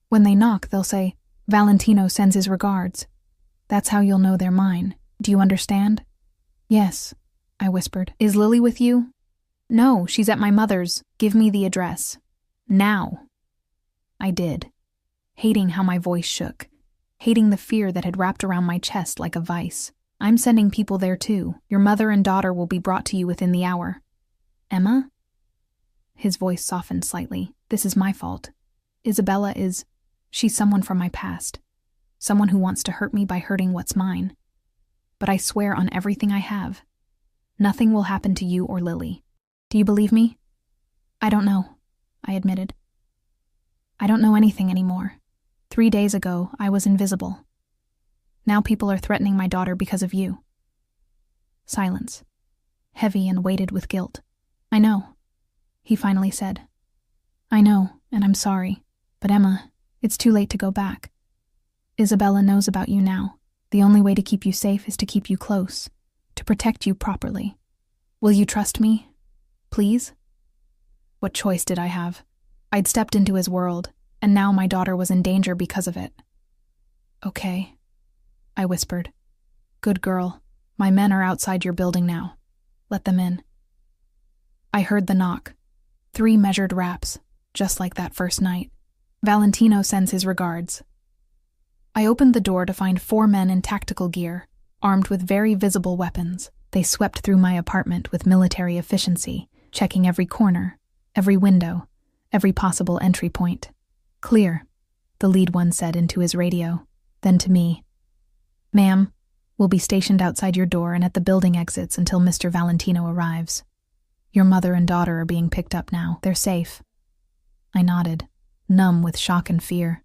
A: When they knock, they'll say, 'Valentino sends his regards.' That's how you'll know they're mine. Do you understand?" "Yes," I whispered. "Is Lily with you?" "No, she's at my mother's. Give me the address. Now." I did, hating how my voice shook, hating the fear that had wrapped around my chest like a vice. "I'm sending people there too. Your mother and daughter will be brought to you within the hour." "Emma?" His voice softened slightly. "This is my fault. Isabella is..." She's someone from my past. Someone who wants to hurt me by hurting what's mine. But I swear on everything I have, nothing will happen to you or Lily. Do you believe me? I don't know, I admitted. I don't know anything anymore. 3 days ago, I was invisible. Now people are threatening my daughter because of you. Silence, heavy and weighted with guilt. I know, he finally said. I know, and I'm sorry. But Emma, it's too late to go back. Isabella knows about you now. The only way to keep you safe is to keep you close, to protect you properly. Will you trust me? Please? What choice did I have? I'd stepped into his world, and now my daughter was in danger because of it. Okay, I whispered. Good girl. My men are outside your building now. Let them in. I heard the knock. 3 measured raps, just like that first night. Valentino sends his regards. I opened the door to find 4 men in tactical gear, armed with very visible weapons. They swept through my apartment with military efficiency, checking every corner, every window, every possible entry point. Clear, the lead one said into his radio, then to me. Ma'am, we'll be stationed outside your door and at the building exits until Mr. Valentino arrives. Your mother and daughter are being picked up now. They're safe. I nodded, numb with shock and fear.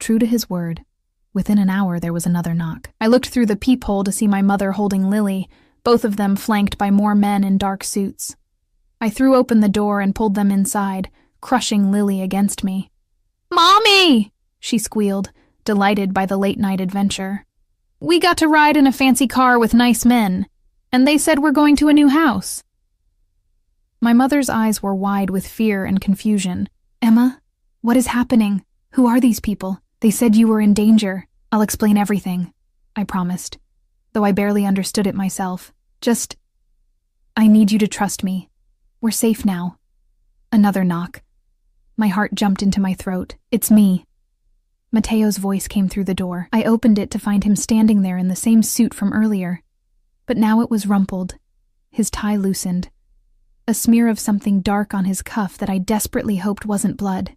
A: True to his word, within an hour there was another knock. I looked through the peephole to see my mother holding Lily, both of them flanked by more men in dark suits. I threw open the door and pulled them inside, crushing Lily against me. Mommy! She squealed, delighted by the late-night adventure. We got to ride in a fancy car with nice men, and they said we're going to a new house. My mother's eyes were wide with fear and confusion. Emma, what is happening? Who are these people? They said you were in danger. I'll explain everything, I promised, though I barely understood it myself. I need you to trust me. We're safe now. Another knock. My heart jumped into my throat. It's me. Matteo's voice came through the door. I opened it to find him standing there in the same suit from earlier. But now it was rumpled, his tie loosened, a smear of something dark on his cuff that I desperately hoped wasn't blood.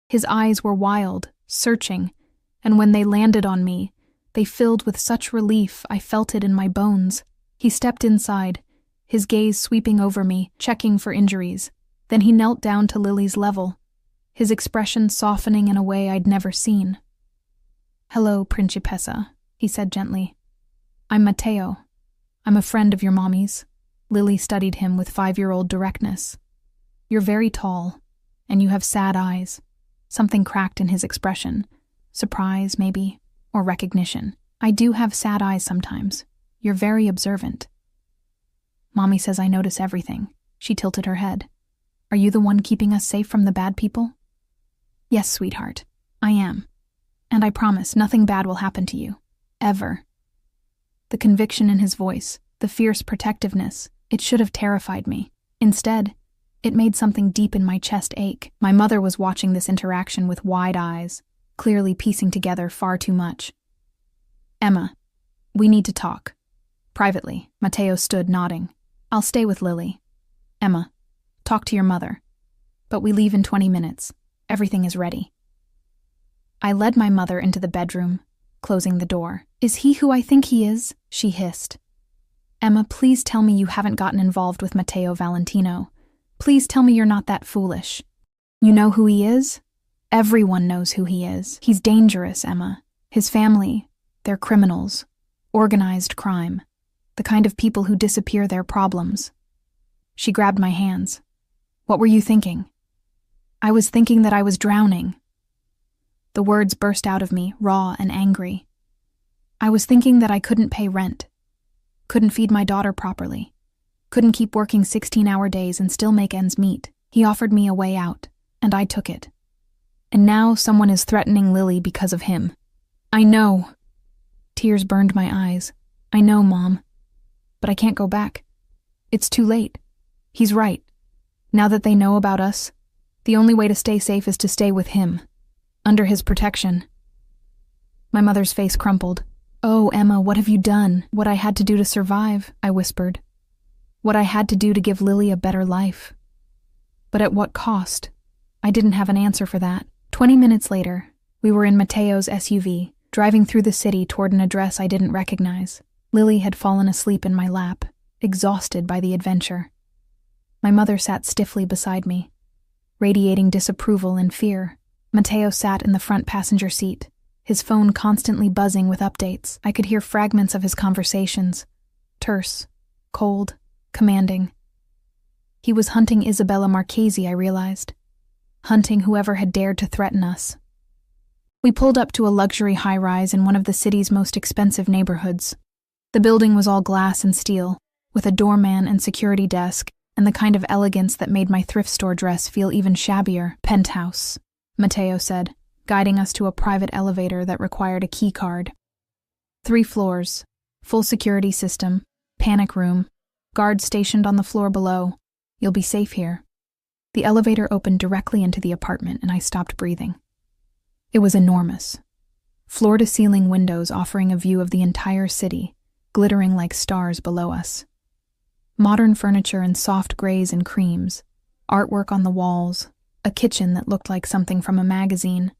A: His eyes were wild, searching, and when they landed on me, they filled with such relief I felt it in my bones. He stepped inside, his gaze sweeping over me, checking for injuries. Then he knelt down to Lily's level, his expression softening in a way I'd never seen. Hello, Principessa, he said gently. I'm Matteo. I'm a friend of your mommy's. Lily studied him with 5-year-old directness. You're very tall, and you have sad eyes. Something cracked in his expression. Surprise, maybe, or recognition. I do have sad eyes sometimes. You're very observant. Mommy says I notice everything. She tilted her head. Are you the one keeping us safe from the bad people? Yes, sweetheart, I am. And I promise nothing bad will happen to you. Ever. The conviction in his voice, the fierce protectiveness, it should have terrified me. Instead, it made something deep in my chest ache. My mother was watching this interaction with wide eyes, clearly piecing together far too much. Emma, we need to talk. Privately, Matteo stood nodding. I'll stay with Lily. Emma, talk to your mother. But we leave in 20 minutes. Everything is ready. I led my mother into the bedroom, closing the door. Is he who I think he is? She hissed. Emma, please tell me you haven't gotten involved with Matteo Valentino. Please tell me you're not that foolish. You know who he is? Everyone knows who he is. He's dangerous, Emma. His family, they're criminals. Organized crime. The kind of people who disappear their problems. She grabbed my hands. What were you thinking? I was thinking that I was drowning. The words burst out of me, raw and angry. I was thinking that I couldn't pay rent. Couldn't feed my daughter properly. Couldn't keep working 16-hour days and still make ends meet. He offered me a way out, and I took it. And now someone is threatening Lily because of him. I know. Tears burned my eyes. I know, Mom. But I can't go back. It's too late. He's right. Now that they know about us, the only way to stay safe is to stay with him, under his protection. My mother's face crumpled. Oh, Emma, what have you done? What I had to do to survive, I whispered. What I had to do to give Lily a better life. But at what cost? I didn't have an answer for that. 20 minutes later, We were in Mateo's SUV, driving through the city toward an address I didn't recognize. Lily had fallen asleep in my lap, exhausted by the adventure. My mother sat stiffly beside me, radiating disapproval and fear. Mateo sat in the front passenger seat, his phone constantly buzzing with updates. I could hear fragments of his conversations, terse, cold, commanding. He was hunting Isabella Marchesi, I realized. Hunting whoever had dared to threaten us. We pulled up to a luxury high-rise in one of the city's most expensive neighborhoods. The building was all glass and steel, with a doorman and security desk, and the kind of elegance that made my thrift store dress feel even shabbier. "Penthouse," Mateo said, guiding us to a private elevator that required a key card. 3 floors, full security system, panic room, guards stationed on the floor below. You'll be safe here. The elevator opened directly into the apartment, and I stopped breathing. It was enormous. Floor-to-ceiling windows offering a view of the entire city, glittering like stars below us. Modern furniture in soft grays and creams, artwork on the walls, a kitchen that looked like something from a magazine.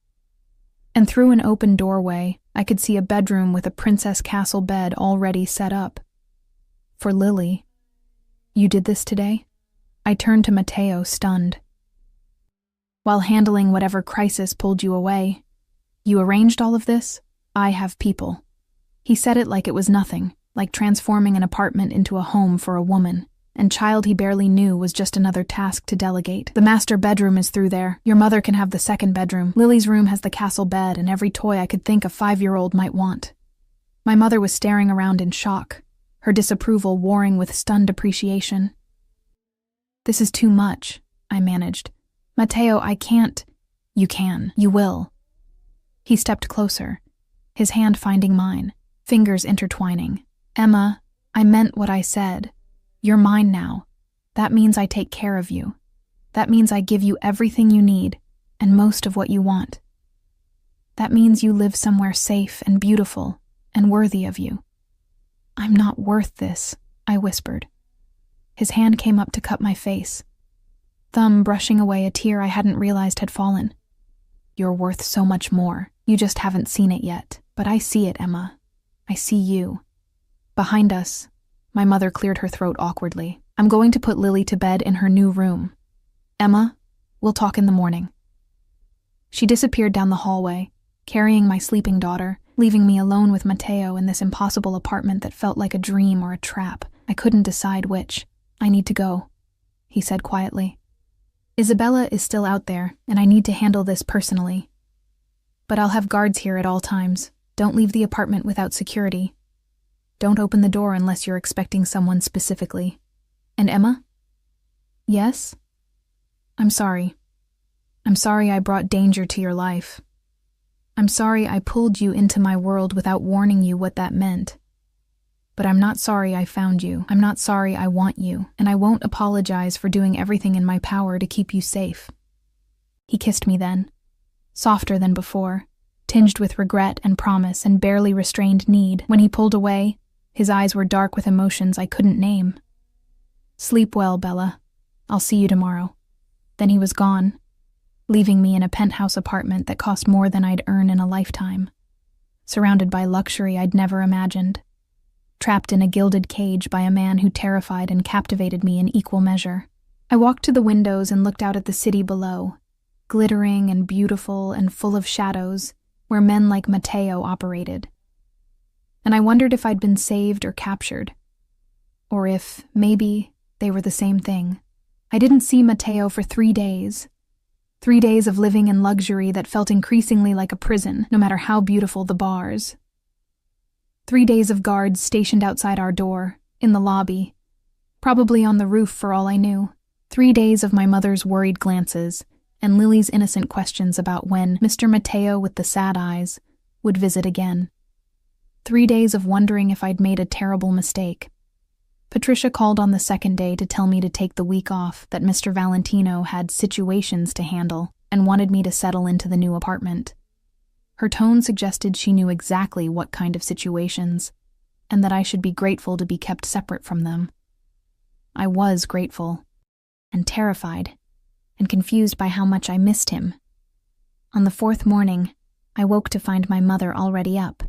A: And through an open doorway, I could see a bedroom with a princess castle bed already set up. For Lily. "You did this today?" I turned to Mateo, stunned. "While handling whatever crisis pulled you away. You arranged all of this? I have people." He said it like it was nothing, like transforming an apartment into a home for a woman, and child he barely knew was just another task to delegate. "The master bedroom is through there. Your mother can have the second bedroom. Lily's room has the castle bed and every toy I could think a 5-year-old might want." My mother was staring around in shock, her disapproval warring with stunned appreciation. "This is too much," I managed. "Mateo, I can't." "You can. You will." He stepped closer, his hand finding mine, fingers intertwining. "Emma, I meant what I said. You're mine now. That means I take care of you. That means I give you everything you need, and most of what you want. That means you live somewhere safe and beautiful and worthy of you." "I'm not worth this," I whispered. His hand came up to cup my face, thumb brushing away a tear I hadn't realized had fallen. "You're worth so much more. You just haven't seen it yet. But I see it, Emma. I see you." Behind us, my mother cleared her throat awkwardly. "I'm going to put Lily to bed in her new room. Emma, we'll talk in the morning." She disappeared down the hallway, carrying my sleeping daughter, leaving me alone with Mateo in this impossible apartment that felt like a dream or a trap. I couldn't decide which. "I need to go," he said quietly. "Isabella is still out there, and I need to handle this personally. But I'll have guards here at all times. Don't leave the apartment without security. Don't open the door unless you're expecting someone specifically. And Emma?" "Yes?" "I'm sorry. I'm sorry I brought danger to your life. I'm sorry I pulled you into my world without warning you what that meant. But I'm not sorry I found you. I'm not sorry I want you, and I won't apologize for doing everything in my power to keep you safe." He kissed me then, softer than before, tinged with regret and promise and barely restrained need. When he pulled away, his eyes were dark with emotions I couldn't name. "Sleep well, Bella. I'll see you tomorrow." Then he was gone, leaving me in a penthouse apartment that cost more than I'd earn in a lifetime, surrounded by luxury I'd never imagined, trapped in a gilded cage by a man who terrified and captivated me in equal measure. I walked to the windows and looked out at the city below, glittering and beautiful and full of shadows, where men like Mateo operated. And I wondered if I'd been saved or captured, or if, maybe, they were the same thing. I didn't see Mateo for 3 days. 3 days of living in luxury that felt increasingly like a prison, no matter how beautiful the bars. 3 days of guards stationed outside our door, in the lobby, probably on the roof for all I knew. 3 days of my mother's worried glances, and Lily's innocent questions about when Mr. Mateo with the sad eyes would visit again. 3 days of wondering if I'd made a terrible mistake. Patricia called on the second day to tell me to take the week off, that Mr. Valentino had situations to handle and wanted me to settle into the new apartment. Her tone suggested she knew exactly what kind of situations, and that I should be grateful to be kept separate from them. I was grateful, and terrified, and confused by how much I missed him. On the 4th morning, I woke to find my mother already up,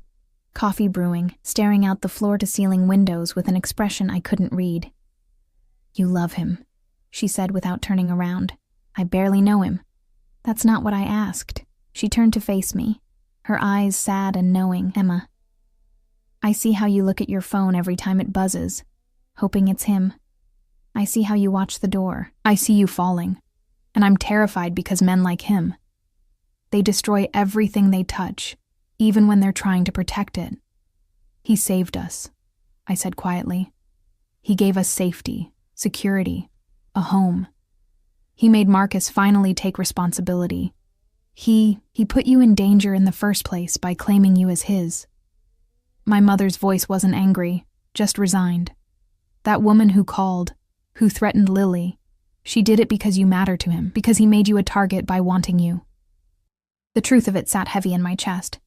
A: coffee brewing, staring out the floor-to-ceiling windows with an expression I couldn't read. "You love him," she said without turning around. "I barely know him." "That's not what I asked." She turned to face me, her eyes sad and knowing. "Emma, I see how you look at your phone every time it buzzes, hoping it's him. I see how you watch the door. I see you falling. And I'm terrified because men like him, they destroy everything they touch, even when they're trying to protect it. He saved us," I said quietly. "He gave us safety, security, a home. He made Marcus finally take responsibility. He put you in danger in the first place by claiming you as his." My mother's voice wasn't angry, just resigned. "That woman who called, who threatened Lily, she did it because you matter to him, because he made you a target by wanting you." The truth of it sat heavy in my chest.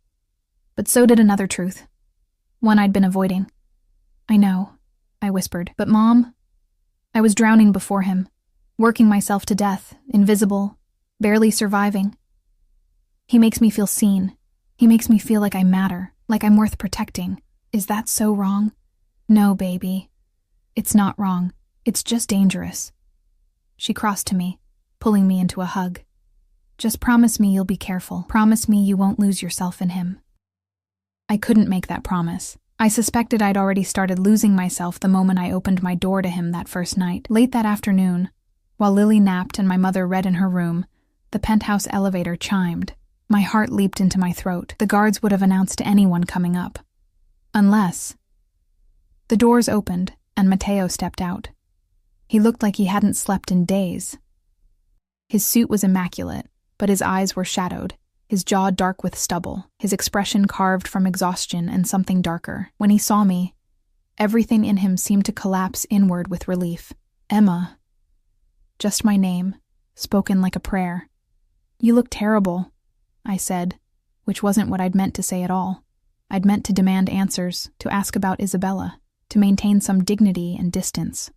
A: But so did another truth, one I'd been avoiding. "I know," I whispered, "but Mom, I was drowning before him, working myself to death, invisible, barely surviving. He makes me feel seen. He makes me feel like I matter, like I'm worth protecting. Is that so wrong?" "No, baby. It's not wrong. It's just dangerous." She crossed to me, pulling me into a hug. "Just promise me you'll be careful. Promise me you won't lose yourself in him." I couldn't make that promise. I suspected I'd already started losing myself the moment I opened my door to him that first night. Late that afternoon, while Lily napped and my mother read in her room, the penthouse elevator chimed. My heart leaped into my throat. The guards would have announced to anyone coming up. Unless... The doors opened, and Matteo stepped out. He looked like he hadn't slept in days. His suit was immaculate, but his eyes were shadowed, his jaw dark with stubble, his expression carved from exhaustion and something darker. When he saw me, everything in him seemed to collapse inward with relief. "Emma." Just my name, spoken like a prayer. "You look terrible," I said, which wasn't what I'd meant to say at all. I'd meant to demand answers, to ask about Isabella, to maintain some dignity and distance.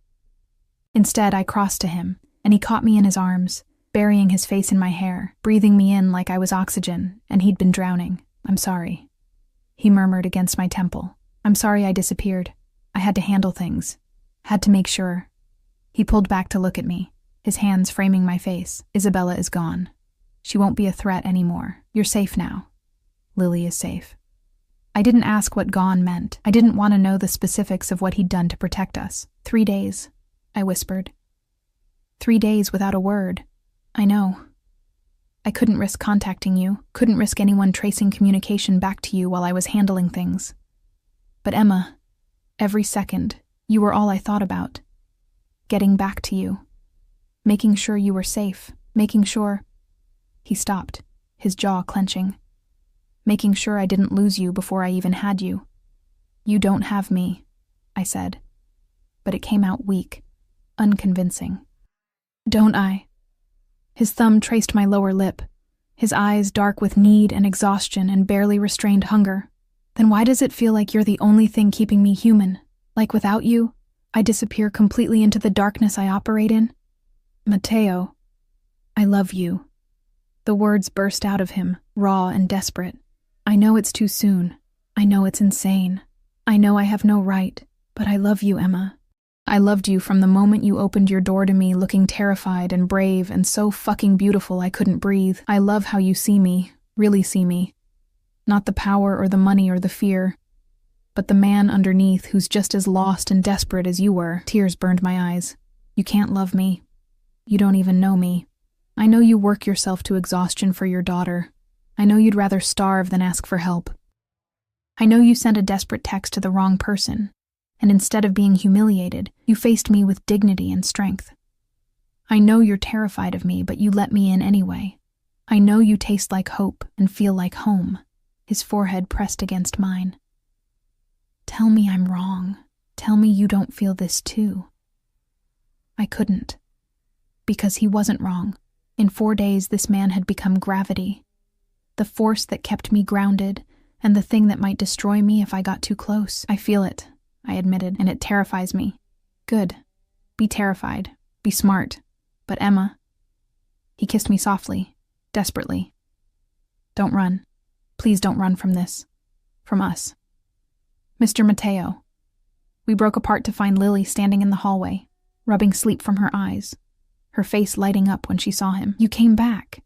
A: Instead, I crossed to him, and he caught me in his arms, burying his face in my hair, breathing me in like I was oxygen, and he'd been drowning. "I'm sorry," he murmured against my temple. "I'm sorry I disappeared. I had to handle things. Had to make sure." He pulled back to look at me, his hands framing my face. "Isabella is gone. She won't be a threat anymore. You're safe now. Lily is safe." I didn't ask what gone meant. I didn't want to know the specifics of what he'd done to protect us. 3 days, I whispered. 3 days without a word. I know. I couldn't risk contacting you, couldn't risk anyone tracing communication back to you while I was handling things. But Emma, every second, you were all I thought about. Getting back to you. Making sure you were safe. Making sure... He stopped, his jaw clenching. "Making sure I didn't lose you before I even had you." "You don't have me," I said. But it came out weak, unconvincing. "Don't I?" His thumb traced my lower lip, his eyes dark with need and exhaustion and barely restrained hunger. "Then why does it feel like you're the only thing keeping me human? Like without you, I disappear completely into the darkness I operate in?" "Matteo, I love you." The words burst out of him, raw and desperate. "I know it's too soon. I know it's insane. I know I have no right, but I love you, Emma. I loved you from the moment you opened your door to me looking terrified and brave and so fucking beautiful I couldn't breathe. I love how you see me, really see me. Not the power or the money or the fear, but the man underneath who's just as lost and desperate as you were." Tears burned my eyes. "You can't love me. You don't even know me. I know you work yourself to exhaustion for your daughter. I know you'd rather starve than ask for help. I know you sent a desperate text to the wrong person, and instead of being humiliated, you faced me with dignity and strength. I know you're terrified of me, but you let me in anyway. I know you taste like hope and feel like home." His forehead pressed against mine. "Tell me I'm wrong. Tell me you don't feel this too." I couldn't. Because he wasn't wrong. In 4 days, this man had become gravity. The force that kept me grounded, and the thing that might destroy me if I got too close. "I feel it," I admitted, "and it terrifies me." "Good. Be terrified. Be smart. But Emma..." He kissed me softly, desperately. "Don't run. Please don't run from this. From us. Mr. Matteo. We broke apart to find Lily standing in the hallway, rubbing sleep from her eyes, her face lighting up when she saw him. You came back.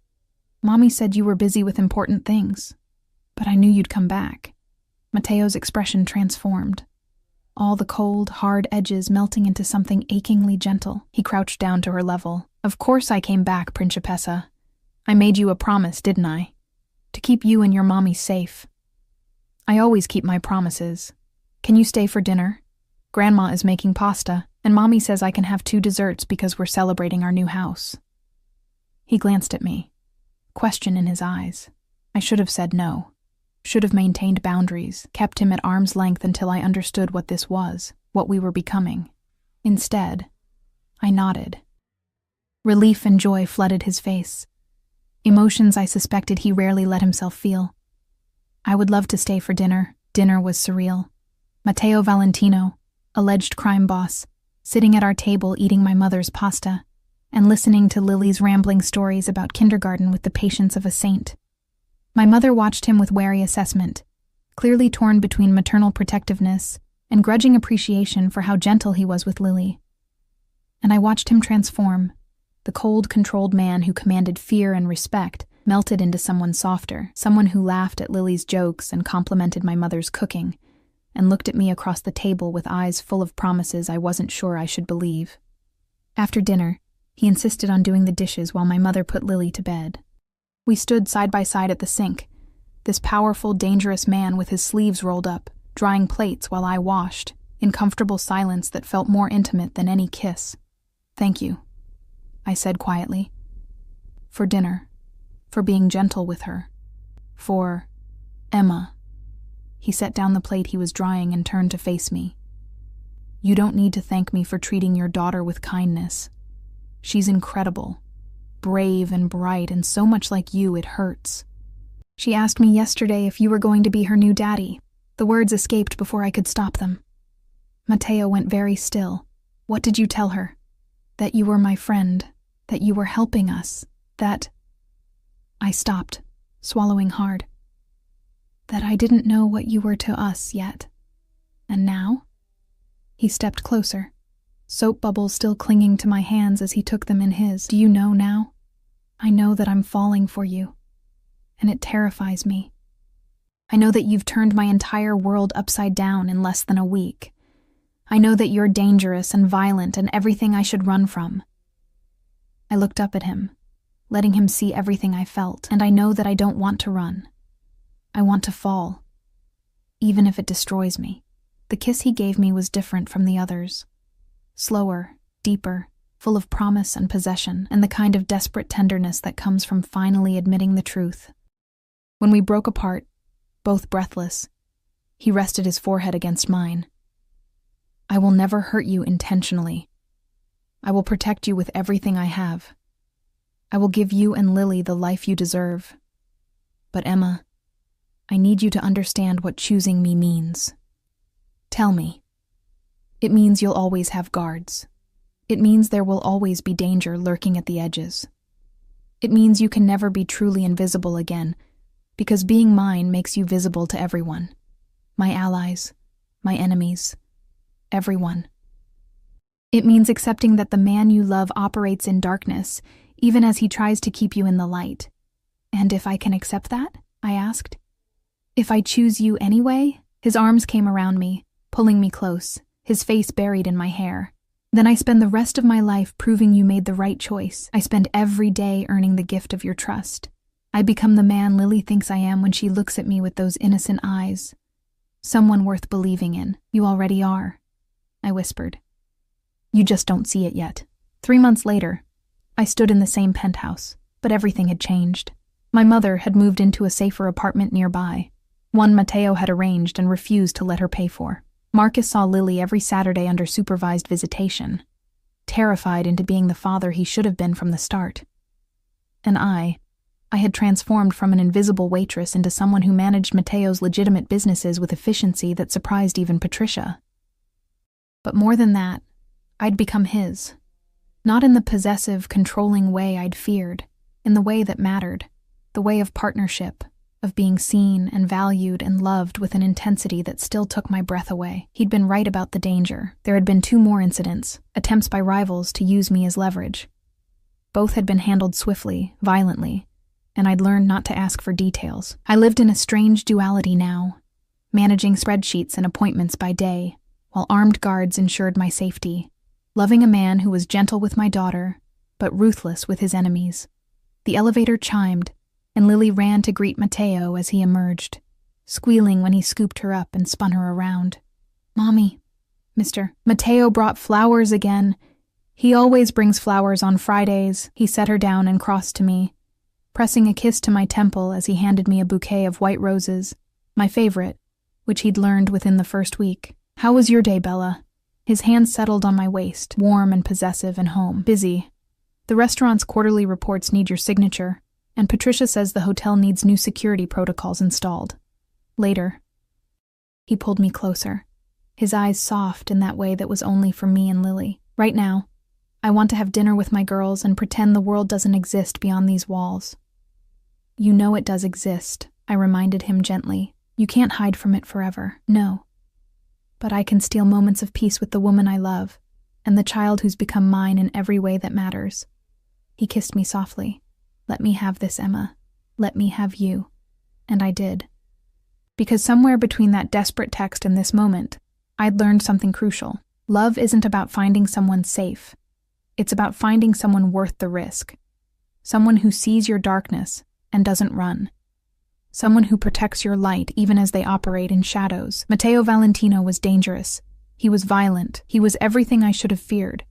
A: Mommy said you were busy with important things, but I knew you'd come back. Matteo's expression transformed, all the cold, hard edges melting into something achingly gentle. He crouched down to her level. Of course I came back, Principessa. I made you a promise, didn't I? To keep you and your mommy safe. I always keep my promises. Can you stay for dinner? Grandma is making pasta, and Mommy says I can have 2 desserts because we're celebrating our new house. He glanced at me, question in his eyes. I should have said no. Should have maintained boundaries, kept him at arm's length until I understood what this was, what we were becoming. Instead, I nodded. Relief and joy flooded his face. Emotions I suspected he rarely let himself feel. I would love to stay for dinner. Dinner was surreal. Matteo Valentino, alleged crime boss, sitting at our table eating my mother's pasta, and listening to Lily's rambling stories about kindergarten with the patience of a saint. My mother watched him with wary assessment, clearly torn between maternal protectiveness and grudging appreciation for how gentle he was with Lily. And I watched him transform. The cold, controlled man who commanded fear and respect melted into someone softer, someone who laughed at Lily's jokes and complimented my mother's cooking, and looked at me across the table with eyes full of promises I wasn't sure I should believe. After dinner, he insisted on doing the dishes while my mother put Lily to bed. We stood side by side at the sink, this powerful, dangerous man with his sleeves rolled up, drying plates while I washed, in comfortable silence that felt more intimate than any kiss. Thank you, I said quietly. For dinner, for being gentle with her, for Emma. He set down the plate he was drying and turned to face me. You don't need to thank me for treating your daughter with kindness. She's incredible, brave and bright, and so much like you it hurts. She asked me yesterday if you were going to be her new daddy. The words escaped before I could stop them. Matteo went very still. What did you tell her? That you were my friend, that you were helping us, that... I stopped, swallowing hard. That I didn't know what you were to us yet. And now? He stepped closer, soap bubbles still clinging to my hands as he took them in his. Do you know now? I know that I'm falling for you, and it terrifies me. I know that you've turned my entire world upside down in less than a week. I know that you're dangerous and violent and everything I should run from. I looked up at him, letting him see everything I felt, and I know that I don't want to run. I want to fall, even if it destroys me. The kiss he gave me was different from the others. Slower, deeper, full of promise and possession, and the kind of desperate tenderness that comes from finally admitting the truth. When we broke apart, both breathless, he rested his forehead against mine. I will never hurt you intentionally. I will protect you with everything I have. I will give you and Lily the life you deserve. But Emma, I need you to understand what choosing me means. Tell me. It means you'll always have guards. It means there will always be danger lurking at the edges. It means you can never be truly invisible again, because being mine makes you visible to everyone. My allies, my enemies, everyone. It means accepting that the man you love operates in darkness, even as he tries to keep you in the light. And if I can accept that? I asked. If I choose you anyway? His arms came around me, pulling me close, his face buried in my hair. Then I spend the rest of my life proving you made the right choice. I spend every day earning the gift of your trust. I become the man Lily thinks I am when she looks at me with those innocent eyes. Someone worth believing in. You already are, I whispered. You just don't see it yet. 3 months later, I stood in the same penthouse, but everything had changed. My mother had moved into a safer apartment nearby, one Matteo had arranged and refused to let her pay for. Marcus saw Lily every Saturday under supervised visitation, terrified into being the father he should have been from the start. And I had transformed from an invisible waitress into someone who managed Matteo's legitimate businesses with efficiency that surprised even Patricia. But more than that, I'd become his. Not in the possessive, controlling way I'd feared, in the way that mattered, the way of partnership, of being seen and valued and loved with an intensity that still took my breath away. He'd been right about the danger. There had been 2 more incidents, attempts by rivals to use me as leverage. Both had been handled swiftly, violently, and I'd learned not to ask for details. I lived in a strange duality now, managing spreadsheets and appointments by day, while armed guards ensured my safety, loving a man who was gentle with my daughter, but ruthless with his enemies. The elevator chimed, and Lily ran to greet Matteo as he emerged, squealing when he scooped her up and spun her around. "Mommy, Mr. Matteo brought flowers again. He always brings flowers on Fridays." He set her down and crossed to me, pressing a kiss to my temple as he handed me a bouquet of white roses, my favorite, which he'd learned within the first week. "How was your day, Bella?" His hand settled on my waist, warm and possessive and home. "Busy. The restaurant's quarterly reports need your signature, and Patricia says the hotel needs new security protocols installed. Later." He pulled me closer, his eyes soft in that way that was only for me and Lily. "Right now, I want to have dinner with my girls and pretend the world doesn't exist beyond these walls." "You know it does exist," I reminded him gently. "You can't hide from it forever." "No. But I can steal moments of peace with the woman I love, and the child who's become mine in every way that matters." He kissed me softly. "Let me have this, Emma. Let me have you." And I did. Because somewhere between that desperate text and this moment, I'd learned something crucial. Love isn't about finding someone safe. It's about finding someone worth the risk. Someone who sees your darkness and doesn't run. Someone who protects your light even as they operate in shadows. Matteo Valentino was dangerous. He was violent. He was everything I should have feared.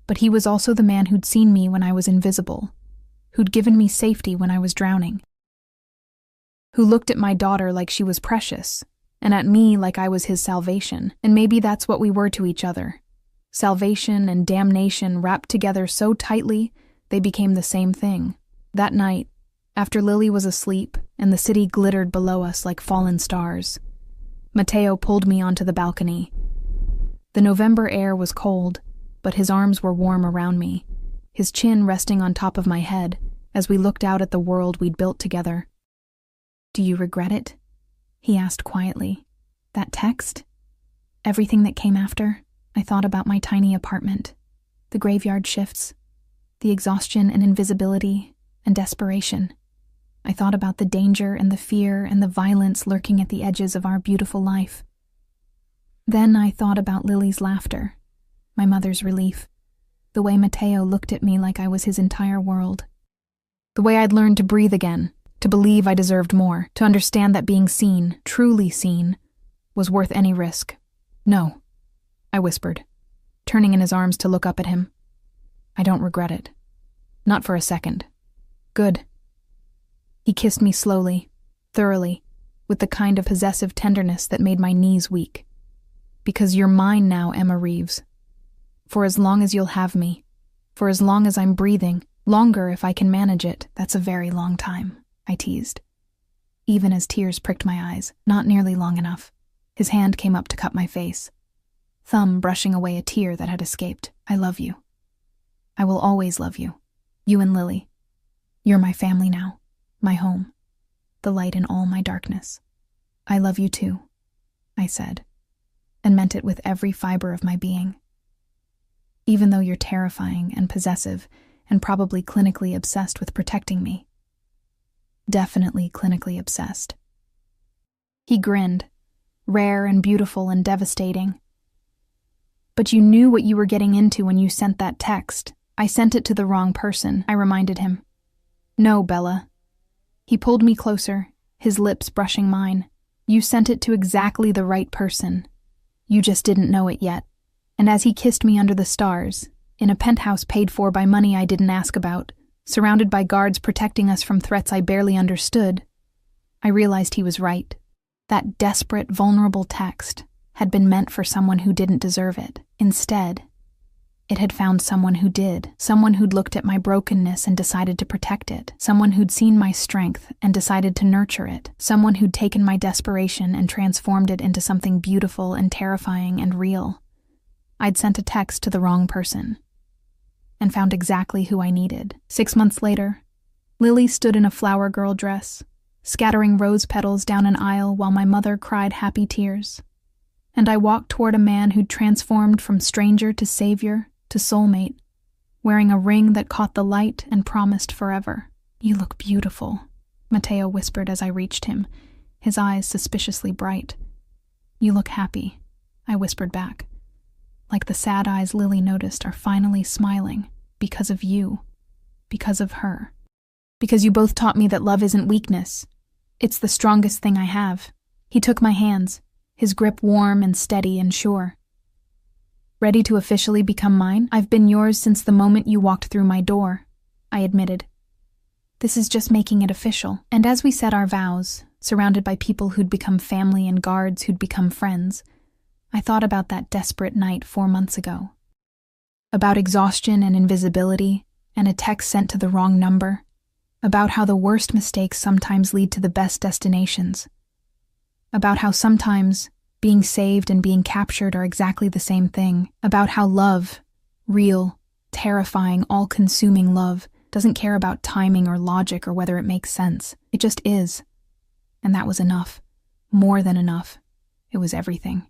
A: But he was also the man who'd seen me when I was invisible, who'd given me safety when I was drowning, who looked at my daughter like she was precious, and at me like I was his salvation. And maybe that's what we were to each other. Salvation and damnation wrapped together so tightly, they became the same thing. That night, after Lily was asleep and the city glittered below us like fallen stars, Matteo pulled me onto the balcony. The November air was cold, but his arms were warm around me, his chin resting on top of my head as we looked out at the world we'd built together. "Do you regret it?" he asked quietly. "That text? Everything that came after?" I thought about my tiny apartment, the graveyard shifts, the exhaustion and invisibility and desperation. I thought about the danger and the fear and the violence lurking at the edges of our beautiful life. Then I thought about Lily's laughter, my mother's relief, the way Matteo looked at me like I was his entire world, the way I'd learned to breathe again, to believe I deserved more, to understand that being seen, truly seen, was worth any risk. "No," I whispered, turning in his arms to look up at him. "I don't regret it. Not for a second." "Good." He kissed me slowly, thoroughly, with the kind of possessive tenderness that made my knees weak. "Because you're mine now, Emma Reeves. For as long as you'll have me, for as long as I'm breathing, longer if I can manage it. That's a very long time," I teased, even as tears pricked my eyes. "Not nearly long enough." His hand came up to cup my face, thumb brushing away a tear that had escaped. "I love you. I will always love you. You and Lily. You're my family now, my home, the light in all my darkness." "I love you too," I said, and meant it with every fiber of my being. "Even though you're terrifying and possessive and probably clinically obsessed with protecting me." "Definitely clinically obsessed." He grinned, rare and beautiful and devastating. "But you knew what you were getting into when you sent that text." "I sent it to the wrong person," I reminded him. "No, Bella." He pulled me closer, his lips brushing mine. "You sent it to exactly the right person. You just didn't know it yet." And as he kissed me under the stars, in a penthouse paid for by money I didn't ask about, surrounded by guards protecting us from threats I barely understood, I realized he was right. That desperate, vulnerable text had been meant for someone who didn't deserve it. Instead, it had found someone who did, someone who'd looked at my brokenness and decided to protect it, someone who'd seen my strength and decided to nurture it, someone who'd taken my desperation and transformed it into something beautiful and terrifying and real. I'd sent a text to the wrong person and found exactly who I needed. 6 months later, Lily stood in a flower girl dress, scattering rose petals down an aisle while my mother cried happy tears. And I walked toward a man who'd transformed from stranger to savior to soulmate, wearing a ring that caught the light and promised forever. "You look beautiful," Mateo whispered as I reached him, his eyes suspiciously bright. "You look happy," I whispered back. Like the sad eyes Lily noticed are finally smiling, because of you, because of her. Because you both taught me that love isn't weakness. It's the strongest thing I have. He took my hands, his grip warm and steady and sure. "Ready to officially become mine? I've been yours since the moment you walked through my door," I admitted. "This is just making it official." And as we said our vows, surrounded by people who'd become family and guards who'd become friends, I thought about that desperate night 4 months ago. About exhaustion and invisibility, and a text sent to the wrong number. About how the worst mistakes sometimes lead to the best destinations. About how sometimes being saved and being captured are exactly the same thing. About how love, real, terrifying, all-consuming love, doesn't care about timing or logic or whether it makes sense. It just is. And that was enough. More than enough. It was everything.